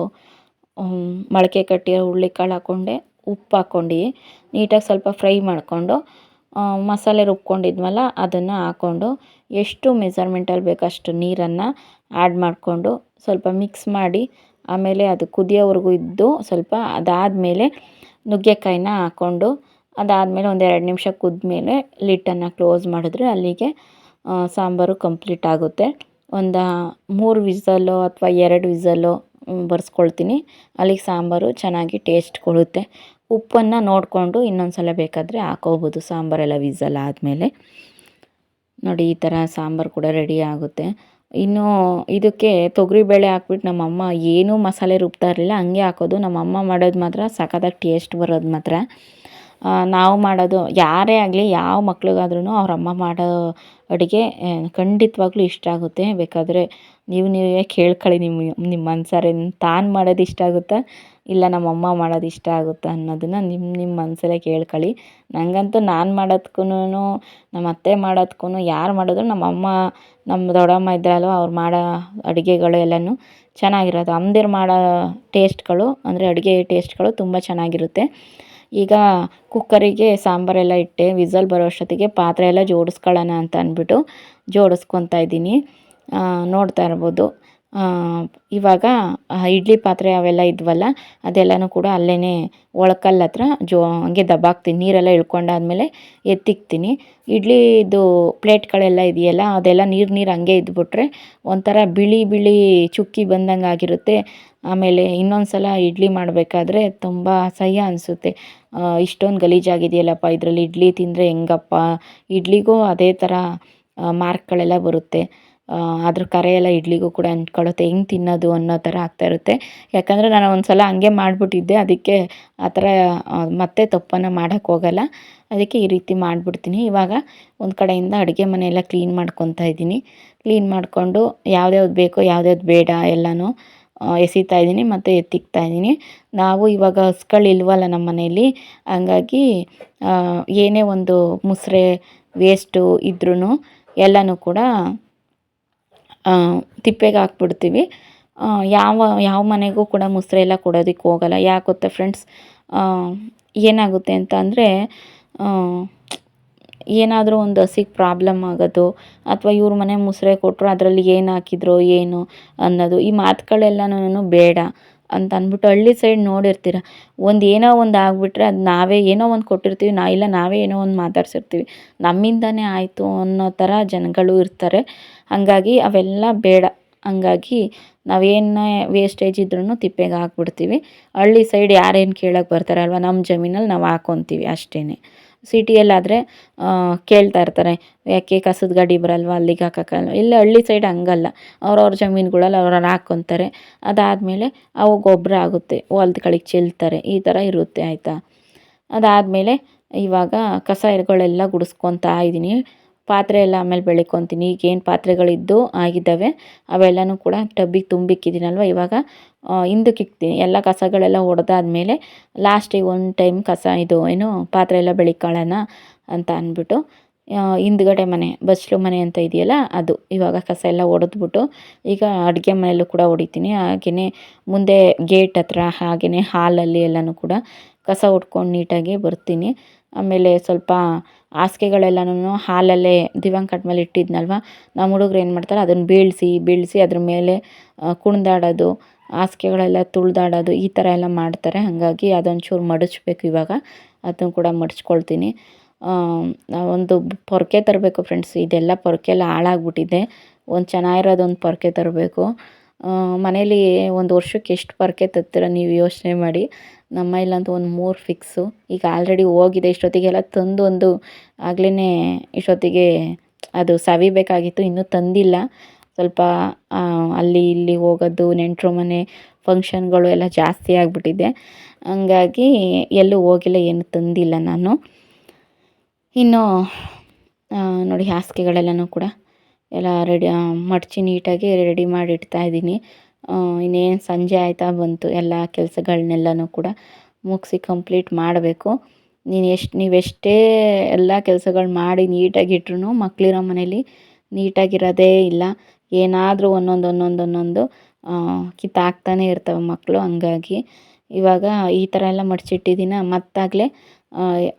ಮೊಳಕೆ ಕಟ್ಟಿರೋ ಹುರುಳಿಕಾಳು ಹಾಕ್ಕೊಂಡೆ, ಉಪ್ಪು ಹಾಕ್ಕೊಂಡು ನೀಟಾಗಿ ಸ್ವಲ್ಪ ಫ್ರೈ ಮಾಡಿಕೊಂಡು ಮಸಾಲೆ ರುಬ್ಕೊಂಡಿದ್ವಲ್ಲ ಅದನ್ನು ಹಾಕ್ಕೊಂಡು ಎಷ್ಟು ಮೆಜರ್ಮೆಂಟಲ್ಲಿ ಬೇಕೋ ಅಷ್ಟು ನೀರನ್ನು ಆ್ಯಡ್ ಮಾಡಿಕೊಂಡು ಸ್ವಲ್ಪ ಮಿಕ್ಸ್ ಮಾಡಿ, ಆಮೇಲೆ ಅದು ಕುದಿಯೋವರೆಗೂ ಇದ್ದು ಸ್ವಲ್ಪ ಅದಾದಮೇಲೆ ನುಗ್ಗೆಕಾಯಿನ ಹಾಕ್ಕೊಂಡು, ಅದಾದಮೇಲೆ ಒಂದು 2 ನಿಮಿಷ ಕುದ್ಮೇಲೆ ಲಿಟ್ಟನ್ನು ಕ್ಲೋಸ್ ಮಾಡಿದ್ರೆ ಅಲ್ಲಿಗೆ ಸಾಂಬಾರು ಕಂಪ್ಲೀಟ್ ಆಗುತ್ತೆ. ಒಂದು 3 ವಿಸಲ್ಲೋ ಅಥವಾ 2 ವಿಸಲ್ಲೋ ಬರ್ಸ್ಕೊಳ್ತೀನಿ, ಅಲ್ಲಿಗೆ ಸಾಂಬಾರು ಚೆನ್ನಾಗಿ ಟೇಸ್ಟ್ ಕೊಡುತ್ತೆ. ಉಪ್ಪನ್ನು ನೋಡಿಕೊಂಡು ಇನ್ನೊಂದು ಸಲ ಬೇಕಾದರೆ ಹಾಕೋಬೋದು ಸಾಂಬಾರೆಲ್ಲ ವಿಸಲ್ ಆದಮೇಲೆ. ನೋಡಿ ಈ ಥರ ಸಾಂಬಾರು ಕೂಡ ರೆಡಿ ಆಗುತ್ತೆ. ಇನ್ನು ಇದಕ್ಕೆ ತೊಗರಿಬೇಳೆ ಹಾಕ್ಬಿಟ್ಟು ನಮ್ಮಮ್ಮ ಏನೂ ಮಸಾಲೆ ರುಬ್ತಾ ಇರಲಿಲ್ಲ, ಹಂಗೆ ಹಾಕೋದು. ನಮ್ಮಮ್ಮ ಮಾಡೋದು ಮಾತ್ರ ಸಖತ್ತಾಗಿ ಟೇಸ್ಟ್ ಬರೋದು ಮಾತ್ರ. ನಾವು ಮಾಡೋದು ಯಾರೇ ಆಗಲಿ, ಯಾವ ಮಕ್ಳಿಗಾದ್ರೂ ಅವ್ರ ಅಮ್ಮ ಮಾಡೋ ಅಡುಗೆ ಖಂಡಿತವಾಗ್ಲೂ ಇಷ್ಟ ಆಗುತ್ತೆ. ಬೇಕಾದರೆ ನೀವೇ ಕೇಳ್ಕೊಳ್ಳಿ, ನಿಮ್ಮ ಮನ್ಸಾರೆ ತಾನು ಮಾಡೋದು ಇಷ್ಟ ಆಗುತ್ತಾ ಇಲ್ಲ ನಮ್ಮಮ್ಮ ಮಾಡೋದು ಇಷ್ಟ ಆಗುತ್ತಾ ಅನ್ನೋದನ್ನು ನಿಮ್ಮ ಮನಸಲ್ಲೇ ಕೇಳ್ಕೊಳ್ಳಿ. ನನಗಂತೂ ನಾನು ಮಾಡೋದ್ಕೂ ನಮ್ಮ ಅತ್ತೆ ಮಾಡೋದ್ಕೂ ಯಾರು ಮಾಡಿದ್ರು ನಮ್ಮಮ್ಮ, ನಮ್ಮ ದೊಡ್ಡಮ್ಮ ಇದ್ದಾರಲ್ವ, ಅವ್ರು ಮಾಡೋ ಅಡುಗೆಗಳು ಎಲ್ಲನೂ ಚೆನ್ನಾಗಿರೋದು. ಅಮ್ಮದಿರು ಮಾಡೋ ಟೇಸ್ಟ್ಗಳು ಅಂದರೆ ಅಡುಗೆ ಟೇಸ್ಟ್ಗಳು ತುಂಬ ಚೆನ್ನಾಗಿರುತ್ತೆ. ಈಗ ಕುಕ್ಕರಿಗೆ ಸಾಂಬಾರೆಲ್ಲ ಇಟ್ಟೆ, ವಿಸಲ್ ಬರೋ ಅಷ್ಟೊತ್ತಿಗೆ ಪಾತ್ರೆ ಎಲ್ಲ ಜೋಡಿಸ್ಕೊಳ್ಳೋಣ ಅಂತ ಅಂದ್ಬಿಟ್ಟು ಜೋಡಿಸ್ಕೊತಾ ಇದ್ದೀನಿ, ನೋಡ್ತಾ ಇರ್ಬೋದು. ಇವಾಗ ಇಡ್ಲಿ ಪಾತ್ರೆ ಅವೆಲ್ಲ ಇದ್ವಲ್ಲ ಅದೆಲ್ಲನೂ ಕೂಡ ಅಲ್ಲೇ ಒಳಕಲ್ಲ ಹತ್ರ ಹಂಗೆ ದಬ್ಬಾಕ್ತೀನಿ. ನೀರೆಲ್ಲ ಇಳ್ಕೊಂಡಾದ್ಮೇಲೆ ಎತ್ತಿಕ್ತೀನಿ. ಇಡ್ಲಿದು ಪ್ಲೇಟ್ಗಳೆಲ್ಲ ಇದೆಯಲ್ಲ ಅದೆಲ್ಲ ನೀರು ಹಂಗೆ ಇದ್ಬಿಟ್ರೆ ಒಂಥರ ಬಿಳಿ ಬಿಳಿ ಚುಕ್ಕಿ ಬಂದಂಗೆ ಆಗಿರುತ್ತೆ. ಆಮೇಲೆ ಇನ್ನೊಂದು ಸಲ ಇಡ್ಲಿ ಮಾಡಬೇಕಾದ್ರೆ ತುಂಬ ಅಸಹ್ಯ ಅನಿಸುತ್ತೆ. ಇಷ್ಟೊಂದು ಗಲೀಜಾಗಿದೆಯಲ್ಲಪ್ಪ, ಇದರಲ್ಲಿ ಇಡ್ಲಿ ತಿಂದರೆ ಹೆಂಗಪ್ಪ, ಇಡ್ಲಿಗೂ ಅದೇ ಥರ ಮಾರ್ಕ್ಗಳೆಲ್ಲ ಬರುತ್ತೆ. ಅದ್ರ ಕರೆ ಎಲ್ಲ ಇಡ್ಲಿಗೂ ಕೂಡ ಅಂಟ್ಕೊಳ್ಳುತ್ತೆ, ಹೆಂಗೆ ತಿನ್ನೋದು ಅನ್ನೋ ಥರ ಆಗ್ತಾಯಿರುತ್ತೆ. ಯಾಕಂದರೆ ನಾನು ಒಂದು ಸಲ ಹಂಗೆ ಮಾಡಿಬಿಟ್ಟಿದ್ದೆ, ಅದಕ್ಕೆ ಆ ಥರ ಮತ್ತೆ ತಪ್ಪನ್ನು ಮಾಡೋಕ್ಕೆ ಹೋಗಲ್ಲ. ಅದಕ್ಕೆ ಈ ರೀತಿ ಮಾಡಿಬಿಡ್ತೀನಿ. ಇವಾಗ ಒಂದು ಕಡೆಯಿಂದ ಅಡುಗೆ ಮನೆಯೆಲ್ಲ ಕ್ಲೀನ್ ಮಾಡ್ಕೊತಾ ಇದ್ದೀನಿ. ಕ್ಲೀನ್ ಮಾಡಿಕೊಂಡು ಯಾವ್ದ್ಯಾವ್ದು ಬೇಕೋ ಯಾವ್ದ್ಯಾವ್ದು ಬೇಡ ಎಲ್ಲನೂ ಎಸಿತಾ ಇದ್ದೀನಿ ಮತ್ತು ಎತ್ತಿಕ್ತಾ ಇದ್ದೀನಿ. ನಾವು ಇವಾಗ ಹಸುಗಳಿಲ್ವಲ್ಲ ನಮ್ಮ ಮನೆಯಲ್ಲಿ, ಹಂಗಾಗಿ ಏನೇ ಒಂದು ಮುಸ್ರೆ ವೇಸ್ಟು ಇದ್ರೂ ಎಲ್ಲನೂ ಕೂಡ ತಿಪ್ಪೆಗೆ ಹಾಕ್ಬಿಡ್ತೀವಿ. ಯಾವ ಮನೆಗೂ ಕೂಡ ಮುಸ್ರೆ ಎಲ್ಲ ಕೊಡೋದಕ್ಕೆ ಹೋಗಲ್ಲ. ಯಾಕೆ ಗೊತ್ತಾ ಫ್ರೆಂಡ್ಸ್, ಏನಾಗುತ್ತೆ ಅಂತ ಅಂದರೆ ಏನಾದರೂ ಒಂದು ಹಸಿಗೆ ಪ್ರಾಬ್ಲಮ್ ಆಗೋದು, ಅಥವಾ ಇವ್ರ ಮನೆ ಮುಸ್ರೆ ಕೊಟ್ಟರು ಅದರಲ್ಲಿ ಏನು ಹಾಕಿದ್ರೋ ಏನು ಅನ್ನೋದು, ಈ ಮಾತುಗಳೆಲ್ಲನೂ ಬೇಡ ಅಂತ ಅಂದ್ಬಿಟ್ಟು. ಹಳ್ಳಿ ಸೈಡ್ ನೋಡಿರ್ತೀರ, ಏನೋ ಒಂದು ಆಗಿಬಿಟ್ರೆ ಅದು ನಾವೇ ಏನೋ ಒಂದು ಕೊಟ್ಟಿರ್ತೀವಿ, ಇಲ್ಲ ನಾವೇ ಏನೋ ಒಂದು ಮಾತಾಡ್ಸಿರ್ತೀವಿ, ನಮ್ಮಿಂದನೇ ಆಯಿತು ಅನ್ನೋ ಥರ ಜನಗಳು ಇರ್ತಾರೆ. ಹಾಗಾಗಿ ಅವೆಲ್ಲ ಬೇಡ. ಹಂಗಾಗಿ ನಾವೇನೇ ವೇಸ್ಟೇಜ್ ಇದ್ರೂ ತಿಪ್ಪೆಗೆ ಹಾಕ್ಬಿಡ್ತೀವಿ. ಹಳ್ಳಿ ಸೈಡ್ ಯಾರೇನು ಕೇಳೋಕ್ಕೆ ಬರ್ತಾರಲ್ವ, ನಮ್ಮ ಜಮೀನಲ್ಲಿ ನಾವು ಹಾಕ್ಕೊತೀವಿ ಅಷ್ಟೇ. ಸಿಟಿಯಲ್ಲಾದರೆ ಕೇಳ್ತಾ ಇರ್ತಾರೆ, ಯಾಕೆ ಕಸದ ಗಾಡಿ ಬರಲ್ವ, ಅಲ್ಲಿಗೆ ಹಾಕೋಕ್ಕಲ್ವ. ಇಲ್ಲ ಹಳ್ಳಿ ಸೈಡ್ ಹಂಗಲ್ಲ, ಅವ್ರವ್ರ ಜಮೀನುಗಳಲ್ಲಿ ಅವ್ರವ್ರು ಹಾಕ್ಕೊತಾರೆ. ಅದಾದಮೇಲೆ ಅವು ಗೊಬ್ಬರ ಆಗುತ್ತೆ, ಹೊಲ್ದುಗಳಿಗೆ ಚೆಲ್ತಾರೆ, ಈ ಥರ ಇರುತ್ತೆ ಆಯಿತಾ. ಅದಾದಮೇಲೆ ಇವಾಗ ಕಸಗಳೆಲ್ಲ ಗುಡಿಸ್ಕೊತಾ ಇದ್ದೀನಿ. ಪಾತ್ರೆ ಎಲ್ಲ ಆಮೇಲೆ ಬೆಳಕೊತೀನಿ. ಈಗೇನು ಪಾತ್ರೆಗಳಿದ್ದು ಆಗಿದ್ದಾವೆ ಅವೆಲ್ಲನೂ ಕೂಡ ಟಬ್ಬಿಗೆ ತುಂಬಿಕ್ಕಿದ್ದೀನಲ್ವ, ಇವಾಗ ಹಿಂದಕ್ಕೆ ಇಕ್ತೀನಿ. ಎಲ್ಲ ಕಸಗಳೆಲ್ಲ ಹೊಡೆದಾದ್ಮೇಲೆ ಲಾಸ್ಟಿಗೆ ಒಂದು ಟೈಮ್ ಪಾತ್ರೆ ಎಲ್ಲ ಬೆಳಿಕೊಳ್ಳೋಣ ಅಂತ ಅಂದ್ಬಿಟ್ಟು ಹಿಂದ್ಗಡೆ ಮನೆ ಬಚ್ಚಲು ಮನೆ ಅಂತ ಇದೆಯಲ್ಲ ಅದು, ಇವಾಗ ಕಸ ಎಲ್ಲ ಹೊಡೆದ್ಬಿಟ್ಟು ಈಗ ಅಡುಗೆ ಮನೆಯಲ್ಲೂ ಕೂಡ ಹೊಡಿತೀನಿ. ಹಾಗೆಯೇ ಮುಂದೆ ಗೇಟ್ ಹತ್ರ, ಹಾಗೆಯೇ ಹಾಲಲ್ಲಿ ಎಲ್ಲನೂ ಕೂಡ ಕಸ ಹೊಡ್ಕೊಂಡು ನೀಟಾಗಿ ಬರ್ತೀನಿ. ಆಮೇಲೆ ಸ್ವಲ್ಪ ಹಾಸಿಗೆಗಳೆಲ್ಲನೂ ಹಾಲಲ್ಲೇ ದಿವಂಕಟ್ ಮೇಲೆ ಇಟ್ಟಿದ್ನಲ್ವ, ನಮ್ಮ ಹುಡುಗರು ಏನು ಮಾಡ್ತಾರೆ, ಅದನ್ನು ಬೀಳಿಸಿ ಅದ್ರ ಮೇಲೆ ಕುಣಿದಾಡೋದು, ಹಾಸಿಗೆಗಳೆಲ್ಲ ತುಳಿದಾಡೋದು, ಈ ಥರ ಎಲ್ಲ ಮಾಡ್ತಾರೆ. ಹಾಗಾಗಿ ಅದೊಂಚೂರು ಮಡಚಬೇಕು. ಇವಾಗ ಅದನ್ನು ಕೂಡ ಮಡಚ್ಕೊಳ್ತೀನಿ. ಒಂದು ಪೊರ್ಕೆ ತರಬೇಕು ಫ್ರೆಂಡ್ಸ್, ಇದೆಲ್ಲ ಪೊರ್ಕೆ ಎಲ್ಲ ಹಾಳಾಗ್ಬಿಟ್ಟಿದೆ. ಒಂದು ಚೆನ್ನಾಗಿರೋದೊಂದು ಪೊರ್ಕೆ ತರಬೇಕು. ಮನೇಲಿ ಒಂದು ವರ್ಷಕ್ಕೆ ಎಷ್ಟು ಪೊರ್ಕೆ ತರ್ತೀರ ನೀವು ಯೋಚನೆ ಮಾಡಿ. ನಮ್ಮ ಮನೇಲಂತೂ ಒಂದು 3 ಫಿಕ್ಸು. ಈಗ ಆಲ್ರೆಡಿ ಹೋಗಿದೆ, ಇಷ್ಟೊತ್ತಿಗೆಲ್ಲ ತಂದು ಆಗ್ಲೇ ಇಷ್ಟೊತ್ತಿಗೆ ಅದು ಸವಿಬೇಕಾಗಿತ್ತು, ಇನ್ನೂ ತಂದಿಲ್ಲ. ಸ್ವಲ್ಪ ಅಲ್ಲಿ ಇಲ್ಲಿ ಹೋಗೋದು, ನೆಂಟರು ಮನೆ ಫಂಕ್ಷನ್ಗಳು ಎಲ್ಲ ಜಾಸ್ತಿ ಆಗಿಬಿಟ್ಟಿದೆ. ಹಂಗಾಗಿ ಎಲ್ಲೂ ಹೋಗಿಲ್ಲ, ಏನು ತಂದಿಲ್ಲ ನಾನು. ಇನ್ನು ನೋಡಿ ಹಾಸಿಗೆಗಳೆಲ್ಲನೂ ಕೂಡ ಎಲ್ಲ ರೆಡಿ ಮಡಚಿ ನೀಟಾಗಿ ರೆಡಿ ಮಾಡಿ ಇಡ್ತಾಯಿದ್ದೀನಿ. ಇನ್ನೇನು ಸಂಜೆ ಆಯ್ತಾ ಬಂತು, ಎಲ್ಲ ಕೆಲಸಗಳನ್ನೆಲ್ಲನೂ ಕೂಡ ಮುಗಿಸಿ ಕಂಪ್ಲೀಟ್ ಮಾಡಬೇಕು. ನೀವೆಷ್ಟೇ ಎಲ್ಲ ಕೆಲಸಗಳು ಮಾಡಿ ನೀಟಾಗಿ ಇಟ್ರೂ ಮಕ್ಕಳಿರೋ ಮನೇಲಿ ನೀಟಾಗಿರೋದೇ ಇಲ್ಲ. ಏನಾದರೂ ಒಂದೊಂದು ಕಿತ್ತಾಕ್ತಾನೆ ಇರ್ತವೆ ಮಕ್ಕಳು. ಹಂಗಾಗಿ ಇವಾಗ ಈ ಥರ ಎಲ್ಲ ಮಡಚಿಟ್ಟಿದ್ದೀನ. ಮತ್ತಾಗಲೇ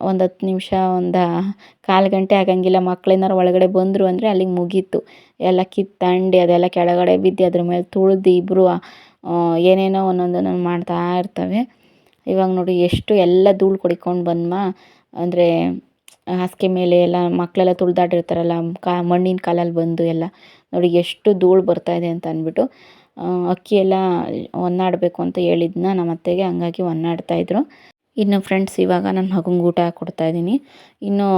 ಒಂದು 10 ನಿಮಿಷ, ಒಂದು ಕಾಲು ಗಂಟೆ ಆಗಂಗಿಲ್ಲ, ಮಕ್ಕಳೇನಾರು ಒಳಗಡೆ ಬಂದರು ಅಂದರೆ ಅಲ್ಲಿಗೆ ಮುಗೀತು. ಎಲ್ಲ ಕಿತ್ತಂಡು ಅದೆಲ್ಲ ಕೆಳಗಡೆ ಬಿದ್ದು ಅದ್ರ ಮೇಲೆ ತುಳಿದು ಇಬ್ಬರು ಏನೇನೋ ಒಂದೊಂದು ಮಾಡ್ತಾ ಇರ್ತವೆ. ಇವಾಗ ನೋಡಿ ಎಷ್ಟು ಎಲ್ಲ ಧೂಳು ಕೊಡಿಕೊಂಡು ಅಂದರೆ ಹಾಸಿಗೆ ಮೇಲೆ ಎಲ್ಲ ಮಕ್ಕಳೆಲ್ಲ ತುಳಿದಾಡಿರ್ತಾರಲ್ಲ, ಮಣ್ಣಿನ ಕಾಲಲ್ಲಿ ಬಂದು ಎಲ್ಲ ನೋಡಿ ಎಷ್ಟು ಧೂಳು ಬರ್ತಾಯಿದೆ ಅಂತ ಅಂದ್ಬಿಟ್ಟು. ಅಕ್ಕಿ ಎಲ್ಲ ಒನ್ನಾಡಬೇಕು ಅಂತ ಹೇಳಿದ್ನ ನಮ್ಮ ಅತ್ತೆಗೆ, ಹಂಗಾಗಿ ಒನ್ನಾಡ್ತಾಯಿದ್ರು. ಇನ್ನು ಫ್ರೆಂಡ್ಸ್ ಇವಾಗ ನನ್ನ ಮಗಂಗೆ ಊಟ ಕೊಡ್ತಾಯಿದ್ದೀನಿ. ಇನ್ನು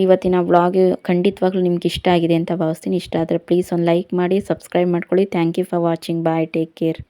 ಇವತ್ತಿನ ವ್ಲಾಗ್ ಖಂಡಿತವಾಗ್ಲೂ ನಿಮ್ಗೆ ಇಷ್ಟ ಆಗಿದೆ ಅಂತ ಭಾವಿಸ್ತೀನಿ. ಇಷ್ಟ ಆದರೆ ಪ್ಲೀಸ್ ಒಂದು ಲೈಕ್ ಮಾಡಿ, ಸಬ್ಸ್ಕ್ರೈಬ್ ಮಾಡ್ಕೊಳ್ಳಿ. Thank you for watching. Bye, take care.